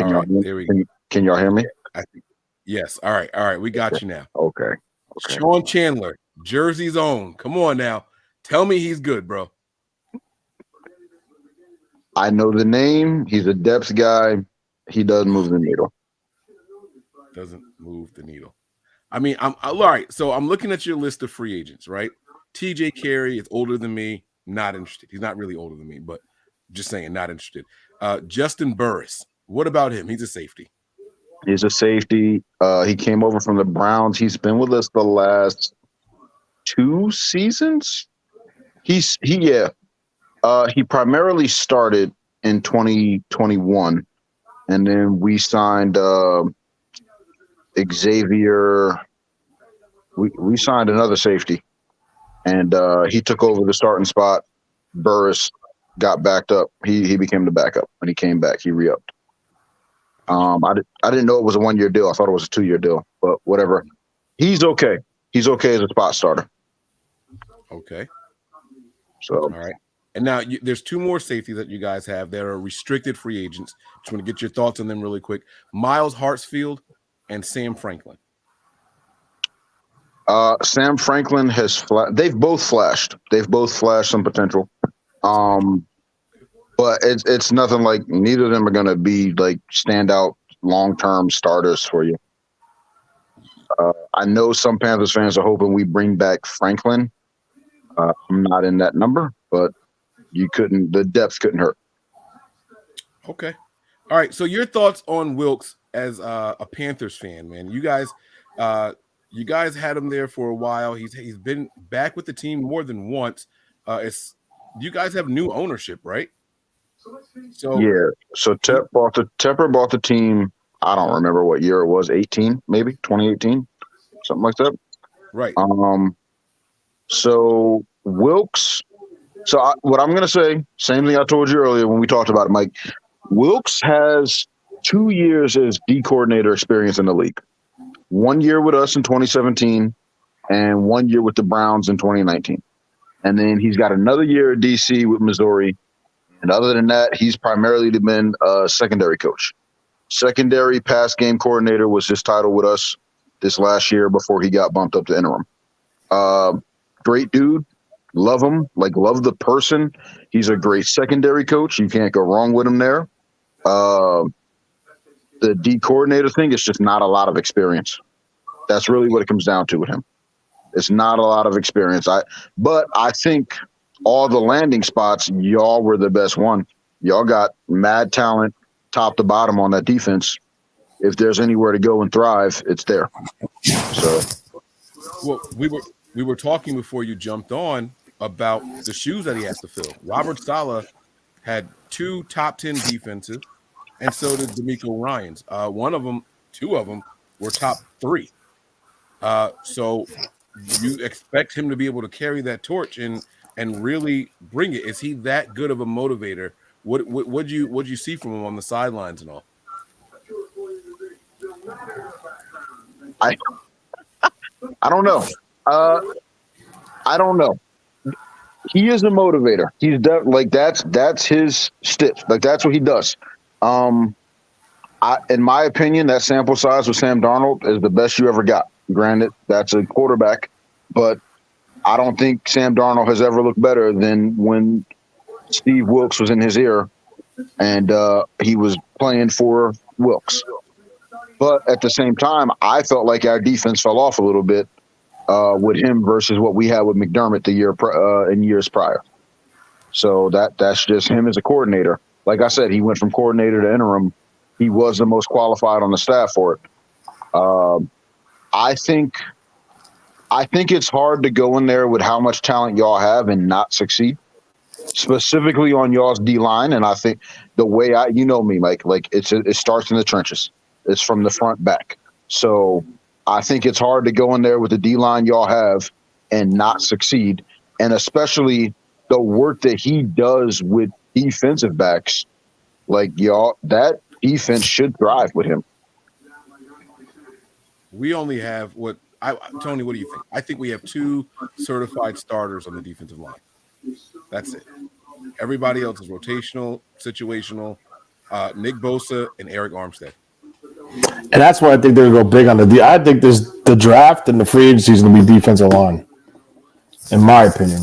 right, there we go. Can y'all hear me? Yes. All right. We got you now. Okay. Sean Chandler, Jersey's own. Come on now. Tell me he's good, bro. I know the name. He's a depth guy. He doesn't move the needle. Doesn't move the needle. I mean, I'm all right. So I'm looking at your list of free agents, right? TJ Carey is older than me. Not interested. He's not really older than me, but just saying, not interested. Justin Burris. What about him? He's a safety. He's a safety. He came over from the Browns. He's been with us the last 2 seasons. He primarily started in 2021, and then we signed Xavier. We signed another safety, and he took over the starting spot. Burris got backed up. He became the backup. When he came back, he re-upped. I didn't know it was a 1-year deal. I thought it was a 2-year deal, but whatever. He's okay. He's okay as a spot starter. Okay. So all right. And now there's 2 more safeties that you guys have that are restricted free agents. Just want to get your thoughts on them really quick. Miles Hartsfield and Sam Franklin. Sam Franklin has they've both flashed. They've both flashed some potential. But it's nothing like neither of them are going to be like standout long-term starters for you. I know some Panthers fans are hoping we bring back Franklin. I'm not in that number, but the depth couldn't hurt. Okay. All right. So your thoughts on Wilkes as a Panthers fan, man. You guys had him there for a while. He's been back with the team more than once. You guys have new ownership, right? So yeah. So Tepper bought the team. I don't remember what year it was. 18, maybe 2018, something like that. Right. So Wilkes. So what I'm going to say, same thing I told you earlier when we talked about it, Mike. Wilkes has 2 years as D coordinator experience in the league. 1 year with us in 2017 and 1 year with the Browns in 2019. And then he's got another year at DC with Missouri. And other than that, he's primarily been a secondary coach. Secondary pass game coordinator was his title with us this last year before he got bumped up to interim. Great dude. Love him. Love the person. He's a great secondary coach. You can't go wrong with him there. The D coordinator thing is just not a lot of experience. That's really what it comes down to with him. It's not a lot of experience. But I think all the landing spots, y'all were the best one. Y'all got mad talent top to bottom on that defense. If there's anywhere to go and thrive, it's there. So, well, we were talking before you jumped on about the shoes that he has to fill. Robert Saleh had 2 top 10 defenses, and so did D'Amico Ryans. 2 of them were top 3. So you expect him to be able to carry that torch and really bring it. Is he that good of a motivator? What'd you see from him on the sidelines and all? I don't know. I don't know. He is a motivator. He's that's his stick. That's what he does. In my opinion, that sample size with Sam Darnold is the best you ever got. Granted, that's a quarterback, but I don't think Sam Darnold has ever looked better than when Steve Wilkes was in his ear and he was playing for Wilkes. But at the same time, I felt like our defense fell off a little bit with him versus what we had with McDermott in years prior. So that's just him as a coordinator. Like I said, he went from coordinator to interim. He was the most qualified on the staff for it. I think it's hard to go in there with how much talent y'all have and not succeed, specifically on y'all's D line. And I think the way you know me, like it starts in the trenches. It's from the front back. So I think it's hard to go in there with the D line y'all have and not succeed. And especially the work that he does with defensive backs, that defense should thrive with him. We only have Tony, what do you think? I think we have 2 certified starters on the defensive line. That's it. Everybody else is rotational, situational. Nick Bosa and Eric Armstead. And that's why I think they're going to go big on I think the draft and the free agency is going to be defensive line, in my opinion.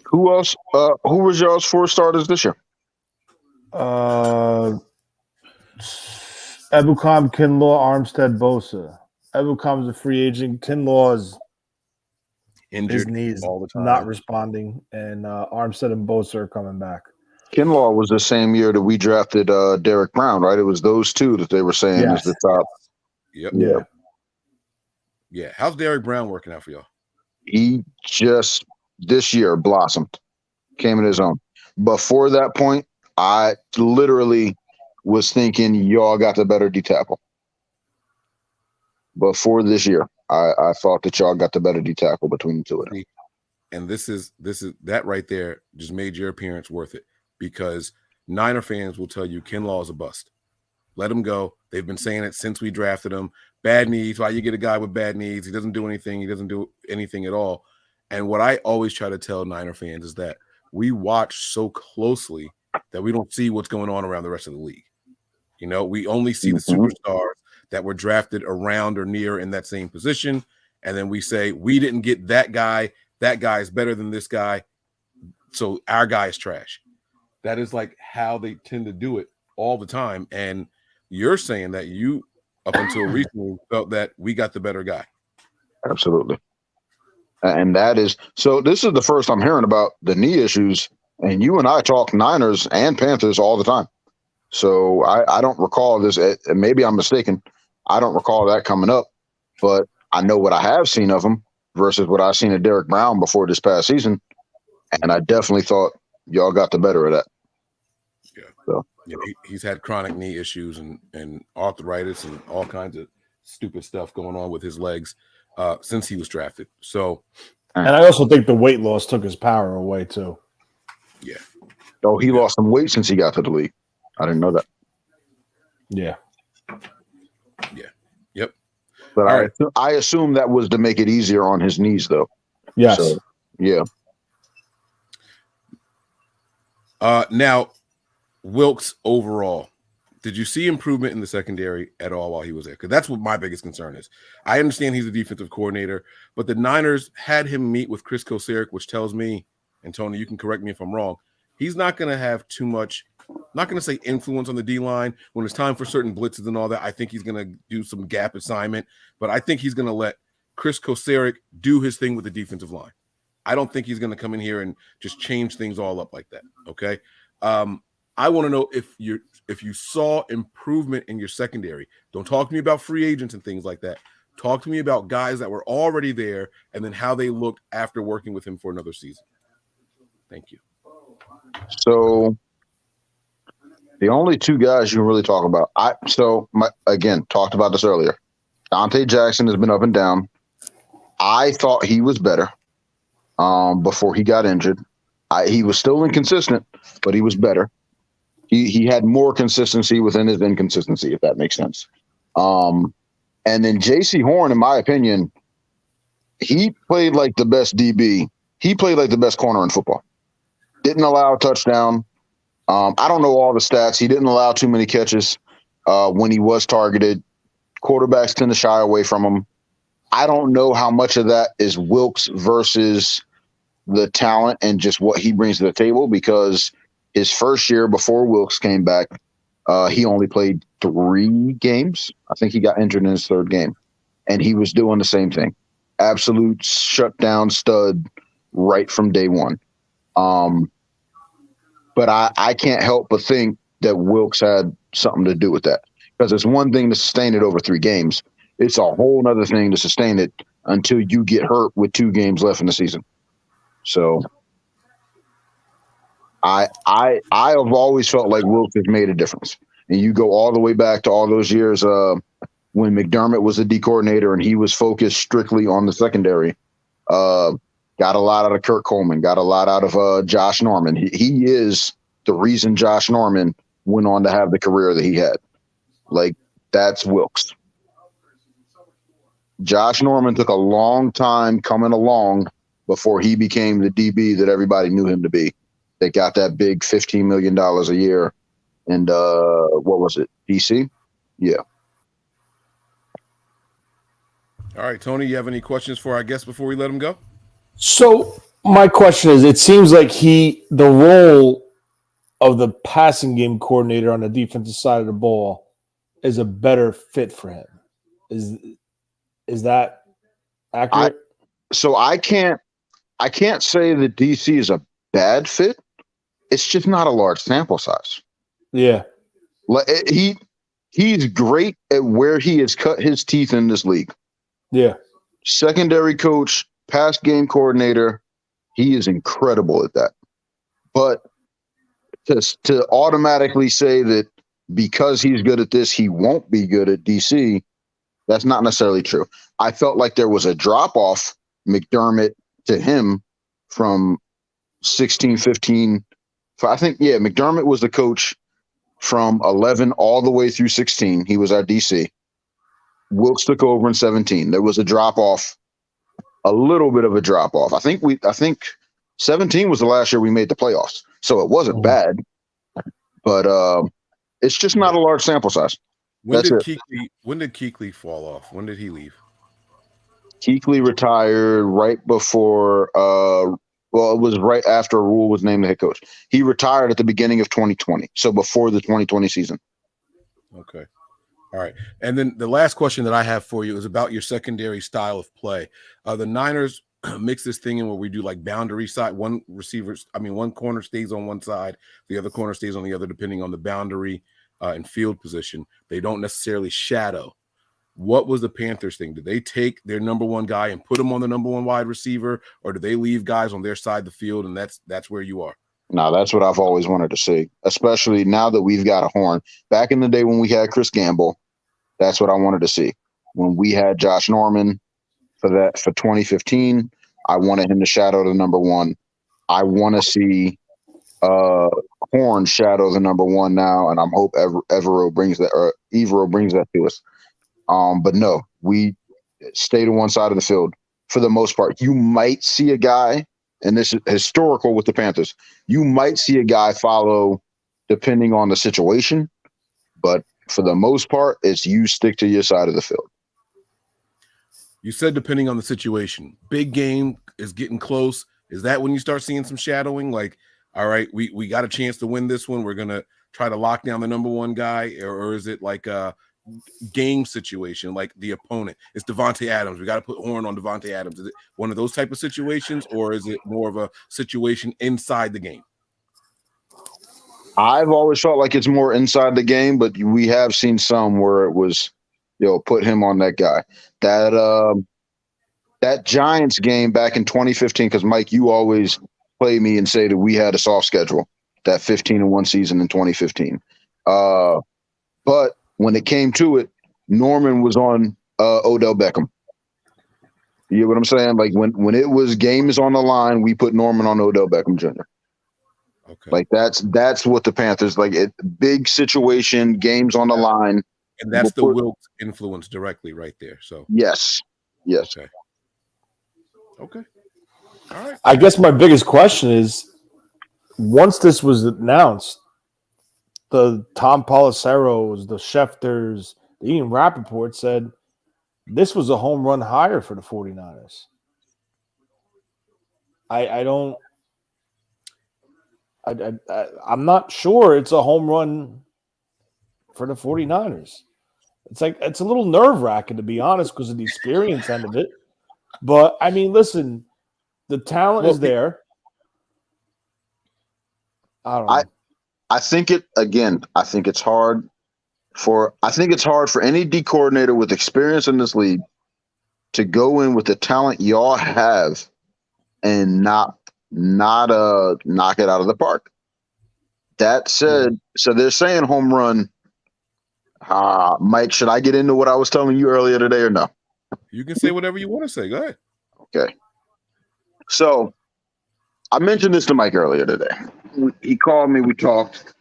Who else? Who was y'all's 4 starters this year? Ebukam, Kinlaw, Armstead, Bosa. Ebukam's a free agent. Kinlaw's injured, his knees all the time, not responding, and Armstead and Bosa are coming back. Kinlaw was the same year that we drafted Derek Brown, right? It was those 2 that they were saying is the top. Yep. Yeah. How's Derek Brown working out for y'all? He just this year blossomed, came in his own. Before that point, I literally was thinking y'all got the better D tackle. Before this year, I thought that y'all got the better D tackle between the two of them. And this is that right there just made your appearance worth it, because Niner fans will tell you Kinlaw is a bust. Let him go. They've been saying it since we drafted him. Bad knees. Why you get a guy with bad knees? He doesn't do anything. He doesn't do anything at all. And what I always try to tell Niner fans is that we watch so closely that we don't see what's going on around the rest of the league. You know, we only see the superstars that were drafted around or near in that same position. And then we say, we didn't get that guy. That guy is better than this guy. So our guy is trash. That is like how they tend to do it all the time. And you're saying that you, up until recently, felt that we got the better guy. Absolutely. And that is – so this is the first I'm hearing about the knee issues, and you and I talk Niners and Panthers all the time. So I don't recall this. Maybe I'm mistaken. I don't recall that coming up, but I know what I have seen of him versus what I've seen of Derek Brown before this past season, and I definitely thought y'all got the better of that. Yeah. So yeah, he's had chronic knee issues and arthritis and all kinds of stupid stuff going on with his legs since he was drafted. So, and I also think the weight loss took his power away too. Yeah. Oh, he lost some weight since he got to the league. I didn't know that. Yeah. Yeah. Yep. But I assume that was to make it easier on his knees, though. Yes. So, yeah. Now, Wilkes overall, did you see improvement in the secondary at all while he was there? Because that's what my biggest concern is. I understand he's a defensive coordinator, but the Niners had him meet with Chris Kosaric, which tells me, and Tony, you can correct me if I'm wrong, he's not going to have too much, not going to say influence on the D-line. When it's time for certain blitzes and all that, I think he's going to do some gap assignment, but I think he's going to let Chris Kosaric do his thing with the defensive line. I don't think he's going to come in here and just change things all up like that, okay? I want to know if you saw improvement in your secondary. Don't talk to me about free agents and things like that. Talk to me about guys that were already there and then how they looked after working with him for another season. Thank you. So the only two guys you can really talk about, again, talked about this earlier. Dante Jackson has been up and down. I thought he was better before he got injured. He was still inconsistent, but he was better. He had more consistency within his inconsistency, if that makes sense. And then J.C. Horn, in my opinion, he played like the best DB. He played like the best corner in football. Didn't allow a touchdown. I don't know all the stats. He didn't allow too many catches when he was targeted. Quarterbacks tend to shy away from him. I don't know how much of that is Wilkes versus the talent and just what he brings to the table, because his first year before Wilkes came back, he only played 3 games. I think he got injured in his 3rd game, and he was doing the same thing. Absolute shutdown stud right from day one. But I can't help but think that Wilkes had something to do with that, because it's one thing to sustain it over 3 games. It's a whole other thing to sustain it until you get hurt with 2 games left in the season. So I have always felt like Wilkes has made a difference. And you go all the way back to all those years when McDermott was the D coordinator and he was focused strictly on the secondary. Got a lot out of Kurt Coleman, got a lot out of Josh Norman. He is the reason Josh Norman went on to have the career that he had. Like, that's Wilkes. Josh Norman took a long time coming along before he became the DB that everybody knew him to be. They got that big $15 million a year. And what was it? DC? Yeah. All right, Tony, you have any questions for our guest before we let him go? So my question is, it seems like the role of the passing game coordinator on the defensive side of the ball is a better fit for him. Is that accurate? I can't say that DC is a bad fit. It's just not a large sample size. Yeah. He's great at where he has cut his teeth in this league. Yeah. Secondary coach, pass game coordinator. He is incredible at that. But to automatically say that because he's good at this, he won't be good at DC, that's not necessarily true. I felt like there was a drop-off, McDermott to him, from 16, 15. I think, McDermott was the coach from 11 all the way through 16. He was our DC. Wilkes took over in 17. There was a drop-off, a little bit of a drop-off. I think 17 was the last year we made the playoffs. So it wasn't bad, but it's just not a large sample size. When did Kuechly fall off? When did he leave? Kuechly retired right before it was right after Rule was named the head coach. He retired at the beginning of 2020, so before the 2020 season. Okay. All right. And then the last question that I have for you is about your secondary style of play. The Niners mix this thing in where we do like boundary side. One corner stays on one side, the other corner stays on the other, depending on the boundary and field position. They don't necessarily shadow. What was the Panthers thing? Did they take their number one guy and put him on the number one wide receiver, or do they leave guys on their side of the field, and that's where you are? No, that's what I've always wanted to see, especially now that we've got a horn. Back in the day when we had Chris Gamble, that's what I wanted to see. When we had Josh Norman for 2015, I wanted him to shadow the number one. I want to see Horn shadow the number one now, and I'm hope Evero brings that, or Evero brings that to us. But no, we stay to one side of the field for the most part. You might see a guy, and this is historical with the Panthers, you might see a guy follow depending on the situation, but for the most part, it's you stick to your side of the field. You said depending on the situation. Big game is getting close. Is that when you start seeing some shadowing? Like, all right, we got a chance to win this one. We're going to try to lock down the number one guy, or is it like a game situation, like the opponent? It's Devontae Adams. We got to put Horn on Devontae Adams. Is it one of those type of situations, or is it more of a situation inside the game? I've always felt like it's more inside the game, but we have seen some where it was, put him on that guy. That Giants game back in 2015, because Mike, you always play me and say that we had a soft schedule, that 15-1 season in 2015. But when it came to it, Norman was on Odell Beckham. You know what I'm saying? Like when it was game is on the line, we put Norman on Odell Beckham Jr. Okay. Like that's what the Panthers like. Big situation, games on the line, and that's the Wilkes influence directly right there. So yes. Okay. All right. I guess my biggest question is, once this was announced, the Tom Polisaros, the Schefters, the Ian Rappaport said this was a home run hire for the 49ers. I'm not sure it's a home run for the 49ers. It's a little nerve-wracking, to be honest, because of the experience end of it. But, I mean, listen, the talent is there. I don't know. I think it's hard for any D coordinator with experience in this league to go in with the talent y'all have and not knock it out of the park. That said, so they're saying home run. Mike, should I get into what I was telling you earlier today or no? You can say whatever you want to say. Go ahead. Okay. So I mentioned this to Mike earlier today. He called me. We talked.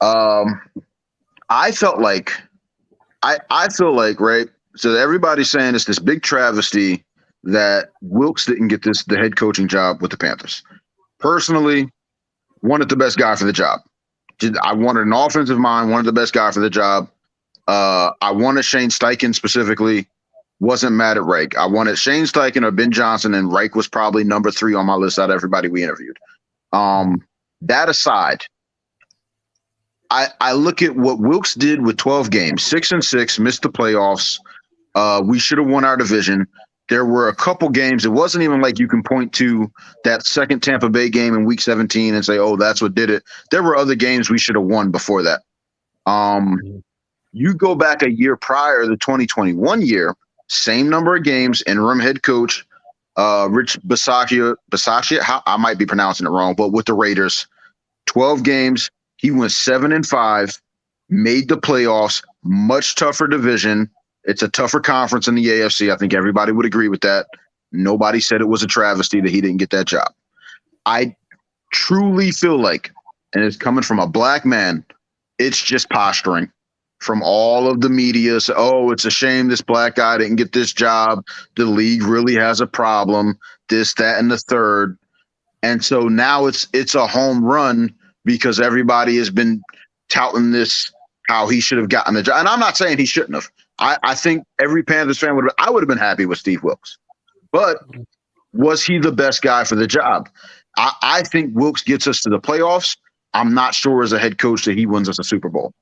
I felt like, right? So everybody's saying it's this big travesty that Wilkes didn't get the head coaching job with the Panthers. Personally, wanted the best guy for the job. I wanted an offensive mind, wanted the best guy for the job. I wanted Shane Steichen specifically. Wasn't mad at Reich. I wanted Shane Steichen or Ben Johnson, and Reich was probably number 3 on my list out of everybody we interviewed. That aside, I look at what Wilkes did with 12 games, 6-6, missed the playoffs. We should have won our division. There were a couple games. It wasn't even like you can point to that second Tampa Bay game in week 17 and say, oh, that's what did it. There were other games we should have won before that. You go back a year prior, the 2021 year, same number of games, interim head coach, Rich Bisaccia, I might be pronouncing it wrong, but with the Raiders, 12 games, he went 7-5, made the playoffs, much tougher division. It's a tougher conference in the AFC. I think everybody would agree with that. Nobody said it was a travesty that he didn't get that job. I truly feel like, and it's coming from a black man, it's just posturing from all of the media. So, oh, it's a shame this black guy didn't get this job. The league really has a problem, this, that, and the third. And so now it's a home run because everybody has been touting this, how he should have gotten the job. And I'm not saying he shouldn't have. I think every Panthers fan would have been happy with Steve Wilkes. But was he the best guy for the job? I think Wilkes gets us to the playoffs. I'm not sure as a head coach that he wins us a Super Bowl.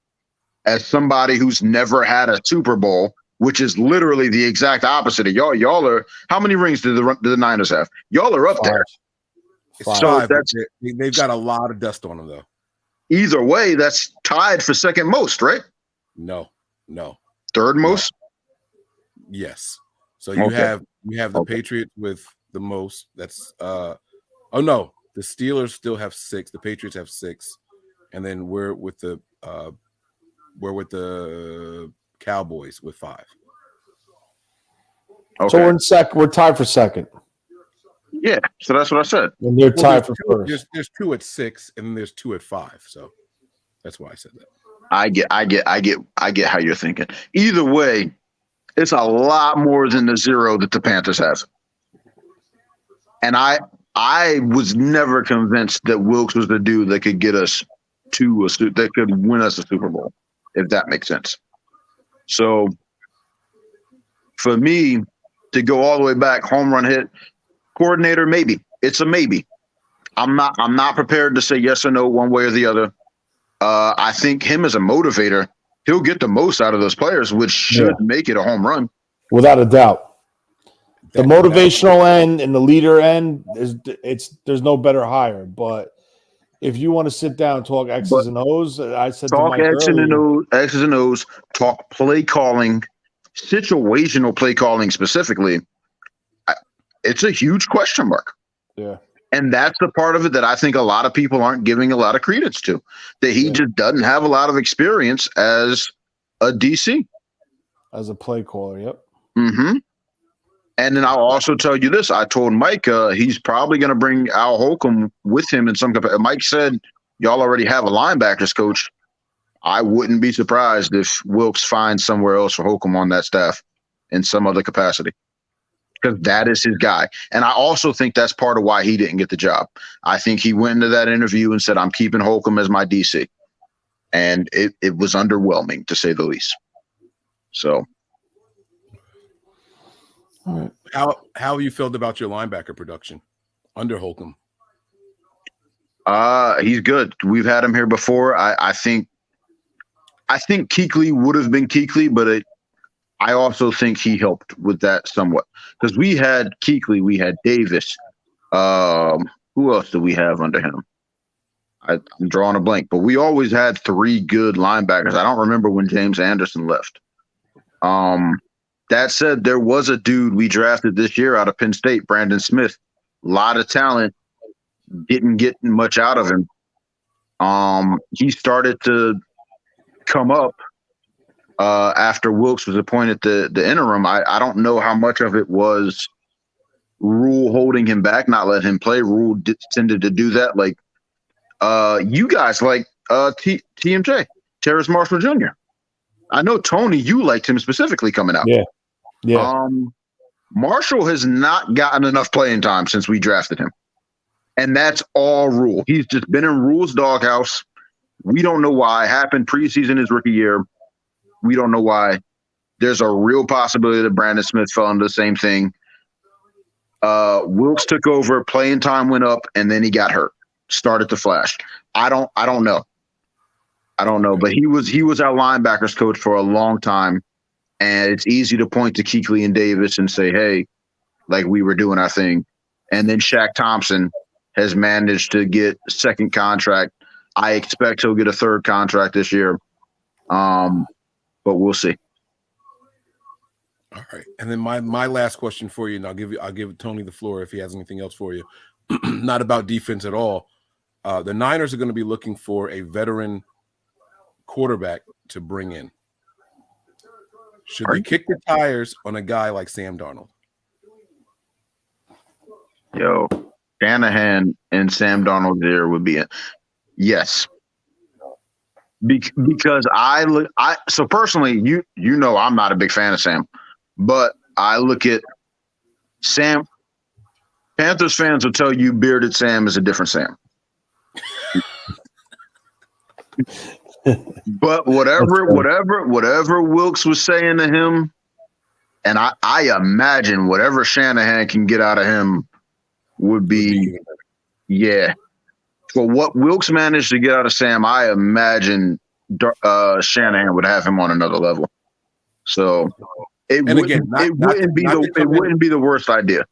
As somebody who's never had a Super Bowl, which is literally the exact opposite of y'all. Y'all are, how many rings do the Niners have? Y'all are up there. So they've got a lot of dust on them, though. Either way, that's tied for second most, right? No. Third most? Yes. So you have the Patriots with the most. That's the Steelers still have 6. The Patriots have 6, and then we're with the Cowboys with 5. Okay. So we're in second. We're tied for second. Yeah, so that's what I said. And they're tied for first. There's 2 at 6, and then there's 2 at 5. So that's why I said that. I get how you're thinking. Either way, it's a lot more than the 0 that the Panthers have. And I was never convinced that Wilkes was the dude that could get us that could win us a Super Bowl, if that makes sense. So for me to go all the way back, home run hit, coordinator, maybe. It's a maybe. I'm not prepared to say yes or no one way or the other. I think him as a motivator, he'll get the most out of those players, which should make it a home run. Without a doubt. The motivational end and the leader end, there's no better hire. But if you want to sit down and talk X's and O's, I said talk X's and O's, talk play calling, situational play calling specifically. It's a huge question mark. Yeah. And that's the part of it that I think a lot of people aren't giving a lot of credence to, that he just doesn't have a lot of experience as a DC. As a play caller, yep. Mm-hmm. And then I'll also tell you this. I told Mike he's probably going to bring Al Holcomb with him in some capacity. Mike said, y'all already have a linebackers coach. I wouldn't be surprised if Wilkes finds somewhere else for Holcomb on that staff in some other capacity, because that is his guy. And I also think that's part of why he didn't get the job. I think he went into that interview and said, I'm keeping Holcomb as my DC. And it was underwhelming, to say the least. So. All right. How have you felt about your linebacker production under Holcomb? He's good. We've had him here before. I think Kuechly would have been Kuechly, but I also think he helped with that somewhat, because we had Kuechly, we had Davis. Who else do we have under him? I'm drawing a blank, but we always had 3 good linebackers. I don't remember when James Anderson left. That said, there was a dude we drafted this year out of Penn State, Brandon Smith. A lot of talent, didn't get much out of him. He started to come up after Wilkes was appointed the interim. I don't know how much of it was Rule holding him back, not letting him play. Rule tended to do that. Like you guys like TMJ, Terrace Marshall Jr. I know, Tony, you liked him specifically coming out. Yeah. Yeah. Marshall has not gotten enough playing time since we drafted him. And that's all Rule. He's just been in Rule's doghouse. We don't know why. It happened preseason his rookie year. We don't know why. There's a real possibility that Brandon Smith fell into the same thing. Wilkes took over, playing time went up, and then he got hurt. Started to flash. I don't know. But he was our linebackers coach for a long time. And it's easy to point to Kuechly and Davis and say, hey, like, we were doing our thing. And then Shaq Thompson has managed to get a second contract. I expect he'll get a third contract this year. But we'll see. All right, and then my last question for you, and I'll give Tony the floor if he has anything else for you. Not about defense at all. The Niners are going to be looking for a veteran quarterback to bring in. Should they kick the tires on a guy like Sam Darnold? Yo, Shanahan and Sam Darnold there would be yes. Because so personally, you know I'm not a big fan of Sam, but I look at Sam. Panthers fans will tell you bearded Sam is a different Sam. But whatever Wilkes was saying to him, and I imagine whatever Shanahan can get out of him would be, yeah. For what Wilkes managed to get out of Sam, I imagine Shanahan would have him on another level. So it wouldn't be the worst idea.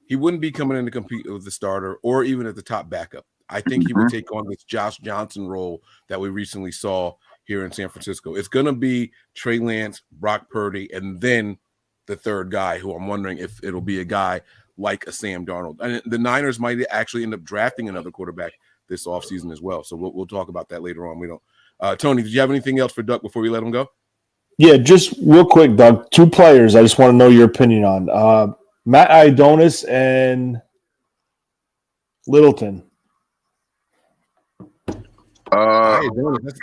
He wouldn't be coming in to compete with the starter or even at the top backup. I think he would take on this Josh Johnson role that we recently saw here in San Francisco. It's going to be Trey Lance, Brock Purdy, and then the third guy, who I'm wondering if it'll be a guy like a Sam Darnold. And the Niners might actually end up drafting another quarterback this offseason as well. So we'll talk about that later on. We don't. Tony, did you have anything else for Duck before we let him go? Yeah, just real quick, Doug. 2 players I just want to know your opinion on. Matt Ioannidis and Littleton.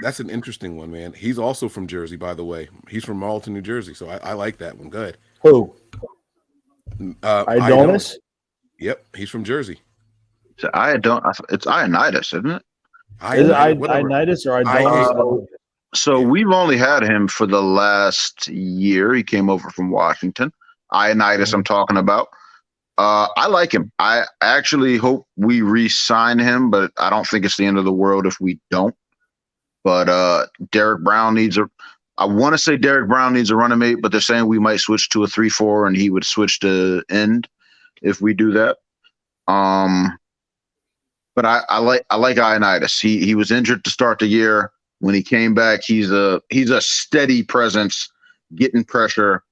That's an interesting one, man. He's also from Jersey, by the way. He's from Marlton, New Jersey, so I like that one. Go ahead. Who? Ioannidis? Yep, he's from Jersey. So it's Ioannidis, isn't it? Is it Ioannidis or Ioannidis? So we've only had him for the last year. He came over from Washington. Ioannidis, I'm talking about. I like him. I actually hope we re-sign him, but I don't think it's the end of the world if we don't. But Derek Brown I want to say Derek Brown needs a running mate, but they're saying we might switch to a 3-4 and he would switch to end if we do that. But I like Ioannidis. He was injured to start the year. When he came back, he's a steady presence, getting pressure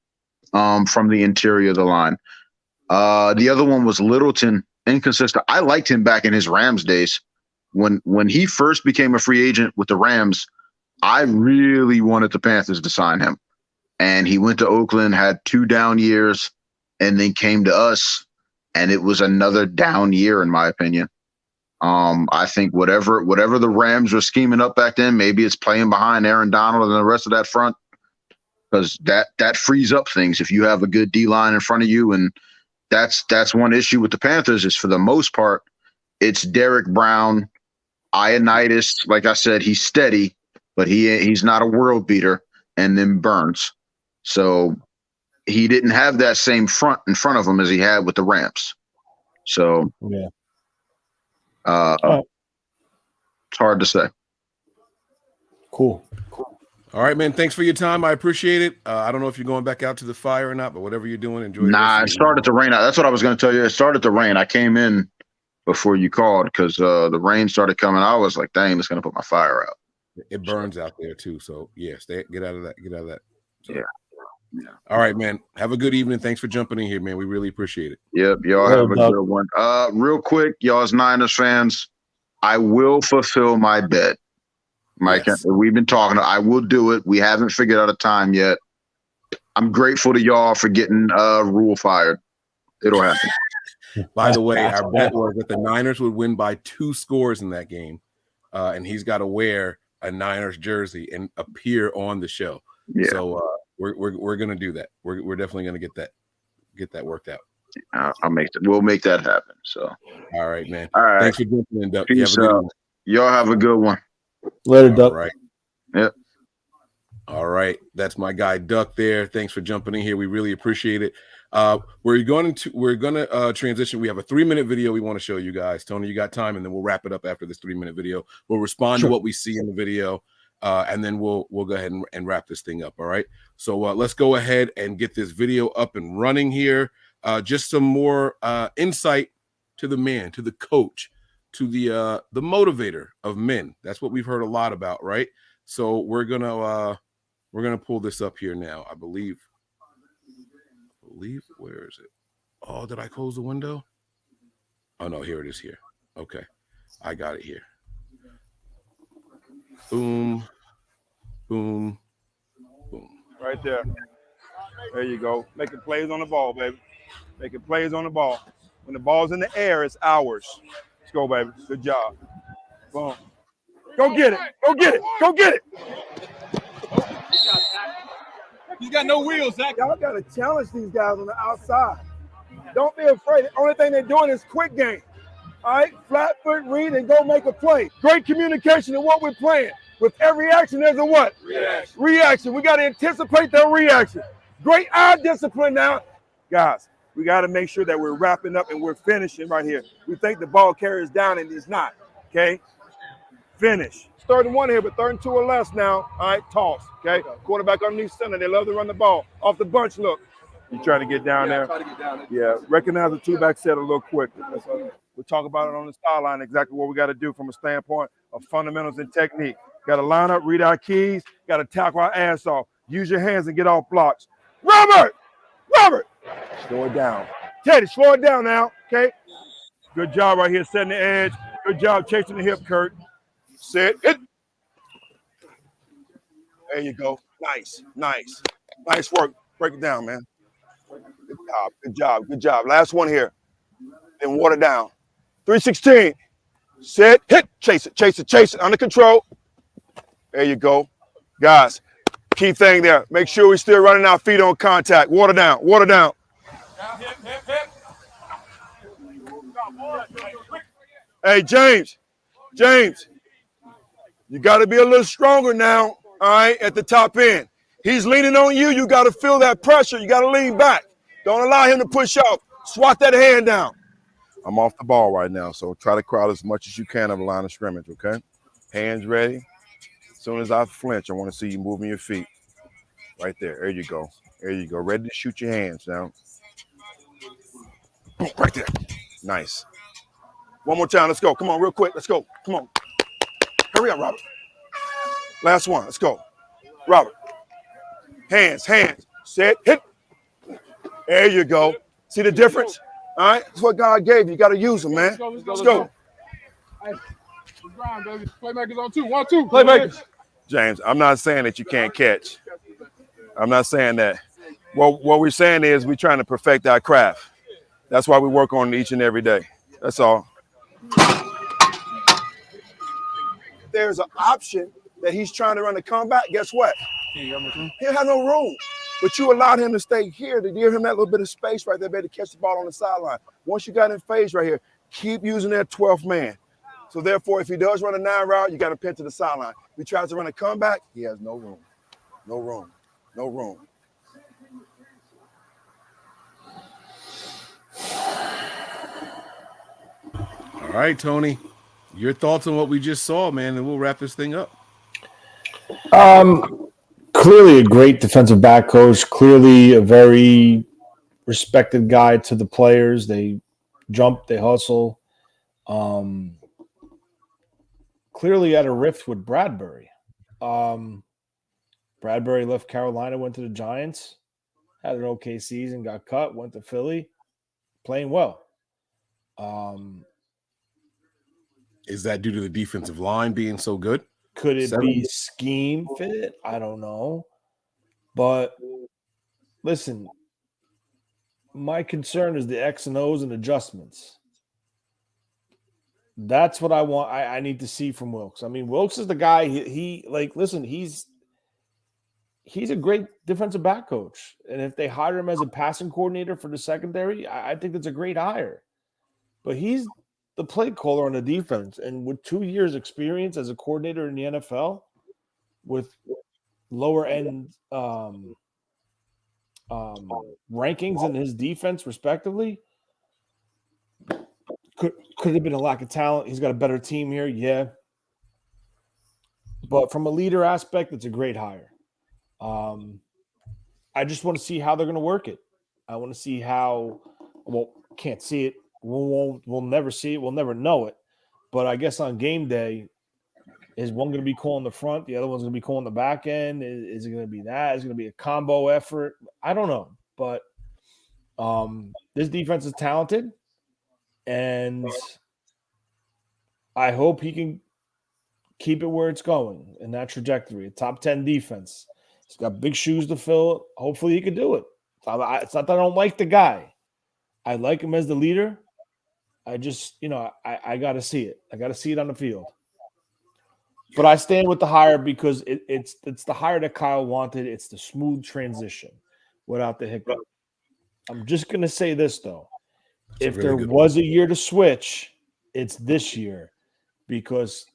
from the interior of the line. The other one was Littleton, inconsistent. I liked him back in his Rams days. When he first became a free agent with the Rams, I really wanted the Panthers to sign him. And he went to Oakland, had 2 down years, and then came to us, and it was another down year, in my opinion. I think whatever the Rams were scheming up back then, maybe it's playing behind Aaron Donald and the rest of that front, because that frees up things if you have a good D-line in front of you. And that's one issue with the Panthers is, for the most part, it's Derek Brown, Ioannidis. Like I said, he's steady, but he's not a world beater, and then Burns. So he didn't have that same front in front of him as he had with the Rams. So yeah. It's hard to say. Cool. All right, man. Thanks for your time. I appreciate it. I don't know if you're going back out to the fire or not, but whatever you're doing, enjoy. Nah, it started to rain out. That's what I was going to tell you. It started to rain. I came in before you called because the rain started coming. I was like, dang, it's going to put my fire out. It burns out there too. So yeah, get out of that. So, yeah. All right, man. Have a good evening. Thanks for jumping in here, man. We really appreciate it. Yep. Y'all have a good one. Real quick, y'all as Niners fans, I will fulfill my bet. Mike, yes. We've been talking. I will do it. We haven't figured out a time yet. I'm grateful to y'all for getting Rule fired. It'll happen. By the way, our bet was that the Niners would win by 2 scores in that game, and he's got to wear a Niners jersey and appear on the show. Yeah. So we're gonna do that. We're definitely gonna get that worked out. We'll make that happen. So all right, man. All right. Thanks for jumping in, Duck. Peace out. Y'all have a good one. Later, Duck. All right. Yep. All right. That's my guy Duck there. Thanks for jumping in here. We really appreciate it. We're gonna transition. We have a 3-minute video we want to show you guys. Tony, you got time, and then we'll wrap it up after this 3-minute video. We'll respond to what we see in the video, and then we'll go ahead and wrap this thing up. All right. So let's go ahead and get this video up and running here. Just some more insight to the man, to the coach, to the motivator of men. That's what we've heard a lot about, right? So we're gonna pull this up here now, I believe. believe. Where is it? Oh, did I close the window? Oh, no, here it is here. Okay. I got it here. Boom, boom, boom. Right there. There you go. Making plays on the ball, baby. Making plays on the ball. When the ball's in the air, it's ours. Let's go, baby. Good job. Boom. Go get it. Go get it. Go get it. He's got no wheels, Zach. Y'all got to challenge these guys on the outside. Don't be afraid. The only thing they're doing is quick game. All right? Flat foot, read, and go make a play. Great communication in what we're playing. With every action, there's a what? Reaction. We got to anticipate their reaction. Great eye discipline now. Guys, we got to make sure that we're wrapping up and we're finishing right here. We think the ball carries down and it's not. Okay? Finish. It's 3rd and 1 here, but 3rd and 2 or less now. All right, toss. Okay? Quarterback underneath center. They love to run the ball. Off the bunch, look. You trying to get down there? Yeah, recognize the two-back set a little quicker. We'll talk about it on the sideline, exactly what we got to do from a standpoint of fundamentals and technique. Got to line up, read our keys, got to tackle our ass off. Use your hands and get off blocks. Robert! Slow it down. Teddy, slow it down now, okay? Good job right here setting the edge. Good job chasing the hip, Kurt. Set, hit. There you go. Nice. Nice work. Break it down, man. Good job. Last one here. Then water down. 316. Set, hit. Chase it. Under control. There you go. Guys, key thing there. Make sure we're still running our feet on contact. Water down. Hey, James, you got to be a little stronger now, all right, at the top end. He's leaning on you. You got to feel that pressure. You got to lean back. Don't allow him to push off. Swat that hand down. I'm off the ball right now, so try to crowd as much as you can of the line of scrimmage, okay? Hands ready. As soon as I flinch, I want to see you moving your feet. Right there. There you go. Ready to shoot your hands now. Right there. Nice. One more time. Let's go. Come on, real quick. Let's go. Come on. Hurry up, Robert. Last one. Let's go. Robert. Hands. Set. Hit. There you go. See the difference? All right? That's what God gave you. You got to use them, man. Let's go. Hey, grind, baby. Playmakers on 2. 1, 2. Playmakers. James, I'm not saying that you can't catch. I'm not saying that. What we're saying is we're trying to perfect our craft. That's why we work on it each and every day. That's all. There's an option that he's trying to run a comeback. Guess what? He'll have no room. But you allowed him to stay here to give him that little bit of space right there, better to catch the ball on the sideline. Once you got in phase right here, keep using that 12th man. So therefore, if he does run a 9 route, you got to pin to the sideline. If he tries to run a comeback, he has no room. No room. All right, Tony. Your thoughts on what we just saw, man, and we'll wrap this thing up. Clearly a great defensive back coach. Clearly a very respected guy to the players. They jump, they hustle. Clearly had a rift with Bradbury. Bradbury left Carolina, went to the Giants, had an okay season, got cut, went to Philly, playing well. Is that due to the defensive line being so good? Could it be scheme fit? I don't know. But listen, my concern is the X and O's and adjustments. That's what I want. I need to see from Wilkes. I mean, Wilkes is the guy. Listen, he's a great defensive back coach. And if they hire him as a passing coordinator for the secondary, I think that's a great hire. But he's the play caller on the defense. And with 2 years experience as a coordinator in the NFL with lower end rankings in his defense respectively, could have been a lack of talent. He's got a better team here. Yeah. But from a leader aspect, it's a great hire. I just want to see how they're going to work it. I want to see how, can't see it. We'll never see it. We'll never know it. But I guess on game day, is one going to be calling the front? The other one's going to be calling the back end? Is it going to be that? Is it going to be a combo effort? I don't know. But This defense is talented, and I hope he can keep it where it's going in that trajectory. A top 10 defense. He's got big shoes to fill. Hopefully he can do it. It's not that I don't like the guy. I like him as the leader. I just, I got to see it. I got to see it on the field. But I stand with the hire because it's the hire that Kyle wanted. It's the smooth transition without the hiccup. I'm just going to say this, though. If there was a year to switch, it's this year because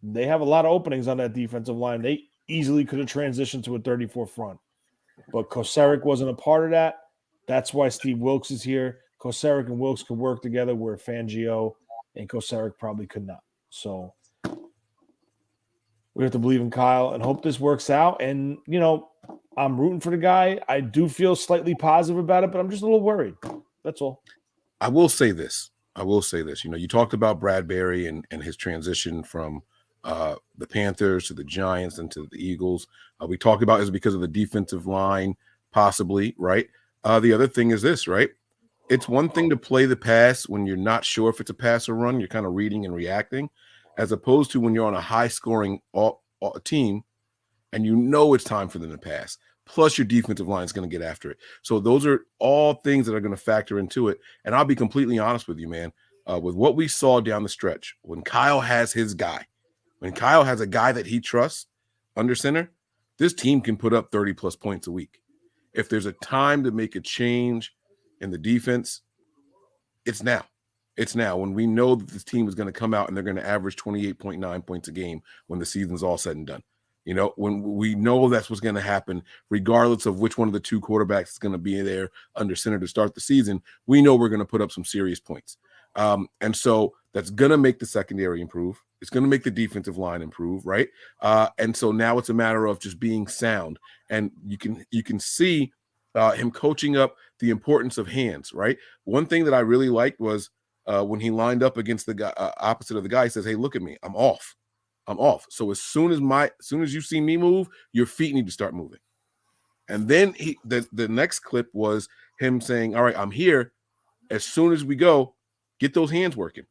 they have a lot of openings on that defensive line. They easily could have transitioned to a 34 front. But Kocurek wasn't a part of that. That's why Steve Wilks is here. Kocurek and Wilks could work together where Fangio and Kocurek probably could not. So we have to believe in Kyle and hope this works out. And, I'm rooting for the guy. I do feel slightly positive about it, but I'm just a little worried. That's all. I will say this. You talked about Bradbury and his transition from the Panthers to the Giants and to the Eagles. We talked about is because of the defensive line, possibly, right? The other thing is this, right? It's one thing to play the pass when you're not sure if it's a pass or run. You're kind of reading and reacting, as opposed to when you're on a high-scoring team and it's time for them to pass. Plus, your defensive line is going to get after it. So those are all things that are going to factor into it. And I'll be completely honest with you, man. With what we saw down the stretch, when Kyle has his guy, when Kyle has a guy that he trusts under center, this team can put up 30-plus points a week. If there's a time to make a change in the defense, it's now. It's now when we know that this team is going to come out and they're going to average 28.9 points a game when the season's all said and done. When we know that's what's going to happen, regardless of which one of the two quarterbacks is going to be there under center to start the season, we know we're going to put up some serious points. And so that's going to make the secondary improve. It's going to make the defensive line improve, right? And so now it's a matter of just being sound. And you can see him coaching up the importance of hands, right? One thing that I really liked was when he lined up against the guy opposite of the guy, he says, "Hey, look at me. I'm off. So as soon as you see me move, your feet need to start moving." And then the next clip was him saying, "All right, I'm here. As soon as we go, get those hands working."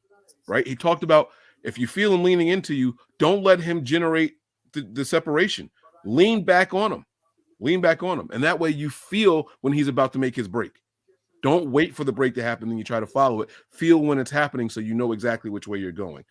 Right? He talked about if you feel him leaning into you, don't let him generate the separation. Lean back on him. And that way you feel when he's about to make his break. Don't wait for the break to happen and you try to follow it. Feel when it's happening so you know exactly which way you're going.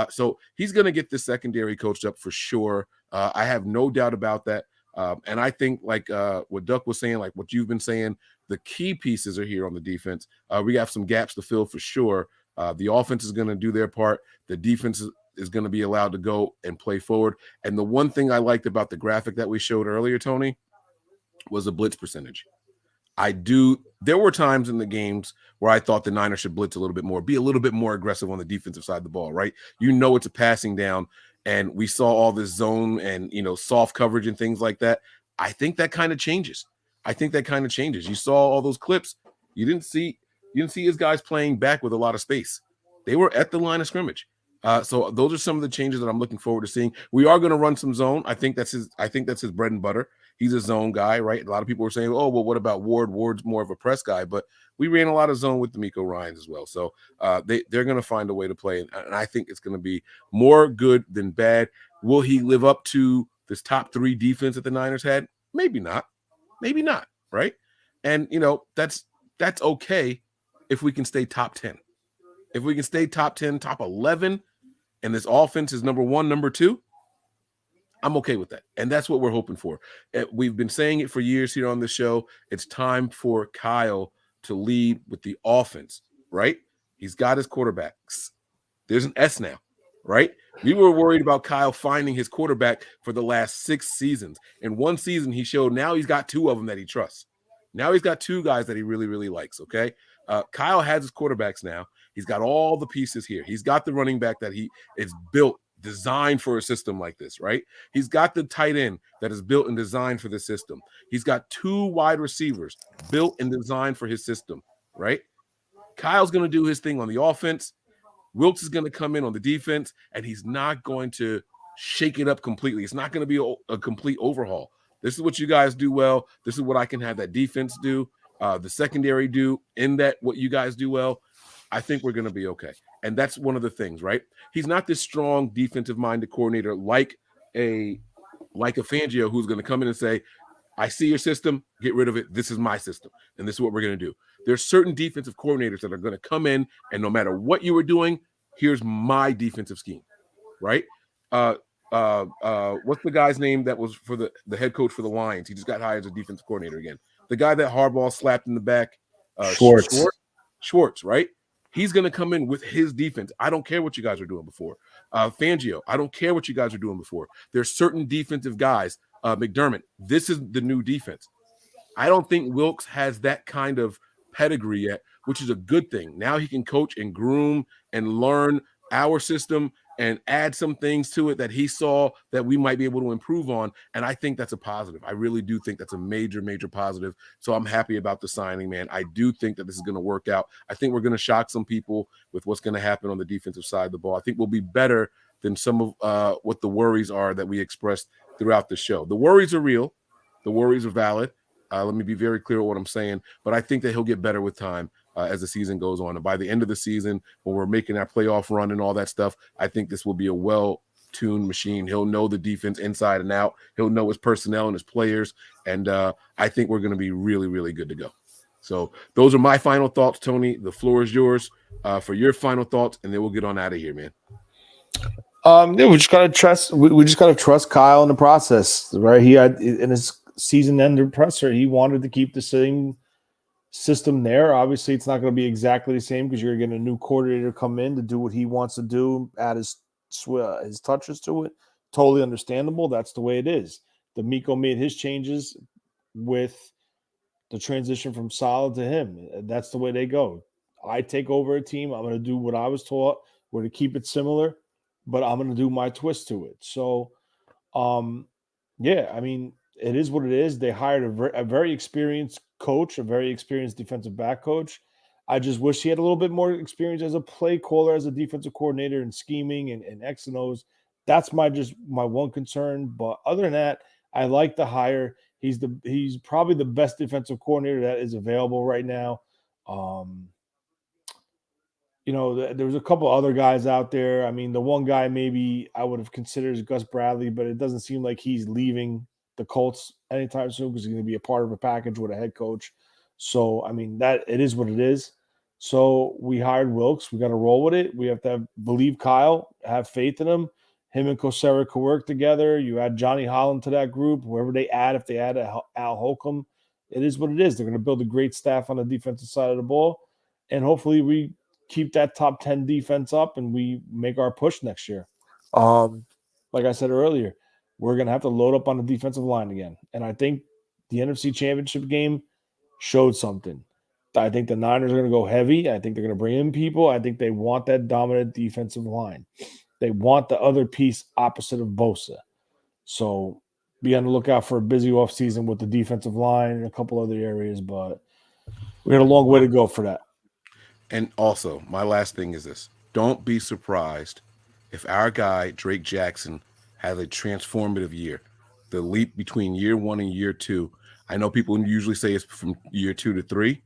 So he's going to get this secondary coached up for sure. I have no doubt about that. And I think like what Duck was saying, like what you've been saying, the key pieces are here on the defense. We have some gaps to fill for sure. The offense is going to do their part. The defense is going to be allowed to go and play forward. And the one thing I liked about the graphic that we showed earlier, Tony, was the blitz percentage. There were times in the games where I thought the Niners should blitz a little bit more, be a little bit more aggressive on the defensive side of the ball, right? It's a passing down, and we saw all this zone and, soft coverage and things like that. I think that kind of changes. You saw all those clips. You didn't see his guys playing back with a lot of space. They were at the line of scrimmage. So those are some of the changes that I'm looking forward to seeing. We are going to run some zone. I think that's his bread and butter. He's a zone guy, right? A lot of people were saying, "Oh, well, what about Ward? Ward's more of a press guy," but we ran a lot of zone with D'Amico Ryans as well. So they're going to find a way to play, and I think it's going to be more good than bad. Will he live up to this top 3 defense that the Niners had? Maybe not, right? And that's okay if we can stay top 10. If we can stay top 10, top 11, and this offense is number 1, number 2, I'm okay with that. And that's what we're hoping for. We've been saying it for years here on the show. It's time for Kyle to lead with the offense, right? He's got his quarterbacks. There's an S now, right? We were worried about Kyle finding his quarterback for the last 6 seasons. In one season, he showed now he's got 2 of them that he trusts. Now he's got 2 guys that he really, really likes, okay? Kyle has his quarterbacks now. He's got all the pieces here. He's got the running back that he is built, designed for a system like this, right? He's got the tight end that is built and designed for the system. He's got 2 wide receivers built and designed for his system, right? Kyle's going to do his thing on the offense. Wilkes is going to come in on the defense, and he's not going to shake it up completely. It's not going to be a complete overhaul. This is what you guys do well. This is what I can have that defense do. the secondary do in that what you guys do well, I think we're going to be okay. And that's one of the things, right? He's not this strong defensive-minded coordinator like a Fangio who's going to come in and say, I see your system, get rid of it. This is my system, and this is what we're going to do. There's certain defensive coordinators that are going to come in, and no matter what you were doing, here's my defensive scheme, right? What's the guy's name that was for the head coach for the Lions? He just got hired as a defensive coordinator again. The guy that Harbaugh slapped in the back, Schwartz, right? He's going to come in with his defense. I don't care what you guys are doing before. Fangio, I don't care what you guys are doing before. There's certain defensive guys. McDermott, this is the new defense. I don't think Wilkes has that kind of pedigree yet, which is a good thing. Now he can coach and groom and learn our system and add some things to it that he saw that we might be able to improve on. And I think that's a positive. I really do think that's a major, major positive. So I'm happy about the signing, man. I do think that this is going to work out. I think we're going to shock some people with what's going to happen on the defensive side of the ball. I think we'll be better than some of what the worries are that we expressed throughout the show. The worries are real. The worries are valid. Let me be very clear with what I'm saying. But I think that he'll get better with time as the season goes on. And by the end of the season, when we're making our playoff run and all that stuff, I think this will be a well-tuned machine. He'll know the defense inside and out. He'll know his personnel and his players. And I think we're going to be really, really good to go. So those are my final thoughts, Tony. The floor is yours for your final thoughts, and then we'll get on out of here, man. We just gotta trust. We just gotta trust Kyle in the process, right? He had in his season-ender presser, he wanted to keep the same system there. Obviously, it's not going to be exactly the same because you're getting a new coordinator come in to do what he wants to do, add his touches to it. Totally understandable. That's the way it is. D'Amico made his changes with the transition from Saleh to him. That's the way they go. I take over a team. I'm going to do what I was taught. We're to keep it similar, but I'm going to do my twist to it. So, yeah, I mean, it is what it is. They hired a very experienced coach, a very experienced defensive back coach. I just wish he had a little bit more experience as a play caller, as a defensive coordinator, and scheming and X and O's. That's my one concern. But other than that, I like the hire. He's probably the best defensive coordinator that is available right now. There was a couple other guys out there. I mean, the one guy maybe I would have considered is Gus Bradley, but it doesn't seem like he's leaving the Colts anytime soon because he's going to be a part of a package with a head coach. So, I mean, that it is what it is. So we hired Wilkes. We got to roll with it. We have to believe Kyle, have faith in him. Him and Kosera could work together. You add Johnny Holland to that group. Whoever they add, if they add Al Holcomb, it is what it is. They're going to build a great staff on the defensive side of the ball. And hopefully we keep that top 10 defense up and we make our push next year. Like I said earlier, we're going to have to load up on the defensive line again. And I think the NFC Championship game showed something. I think the Niners are going to go heavy. I think they're going to bring in people. I think they want that dominant defensive line. They want the other piece opposite of Bosa. So be on the lookout for a busy offseason with the defensive line and a couple other areas, but we got a long way to go for that. And also, my last thing is this. Don't be surprised if our guy, Drake Jackson, has a transformative year. The leap between year 1 and year 2. I know people usually say it's from year 2 to 3.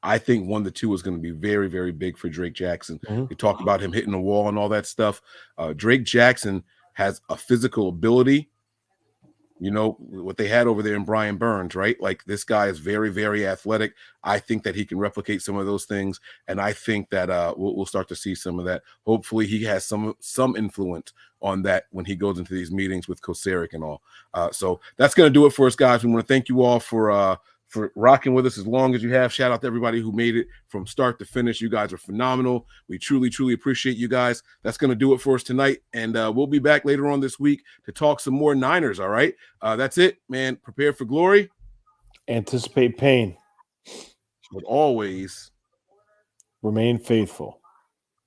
I think 1 to 2 is going to be very, very big for Drake Jackson. Mm-hmm. We talk about him hitting the wall and all that stuff. Drake Jackson has a physical ability. You know, what they had over there in Brian Burns, right? Like, this guy is very, very athletic. I think that he can replicate some of those things, and I think that we'll start to see some of that. Hopefully he has some influence on that when he goes into these meetings with Koseric and all. So that's going to do it for us, guys. We want to thank you all for rocking with us as long as you have. Shout out to everybody who made it from start to finish. You guys are phenomenal. We truly, truly appreciate you guys. That's going to do it for us tonight. And we'll be back later on this week to talk some more Niners. All right. That's it, man. Prepare for glory. Anticipate pain. But always remain faithful.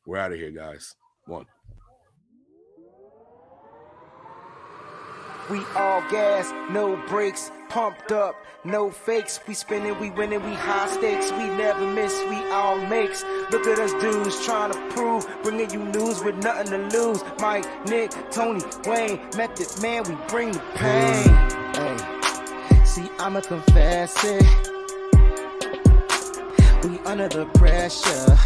We're out of here, guys. 1. We all gas, no brakes, pumped up, no fakes. We spinning, we winning, we high stakes. We never miss, we all makes. Look at us dudes trying to prove, bringing you news with nothing to lose. Mike, Nick, Tony, Wayne, Method Man, we bring the pain. Hey. See, I'ma confess it. under the pressure.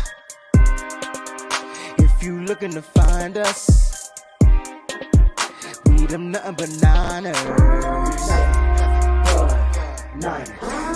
If you looking to find us, we them nothing but Niners. Niners.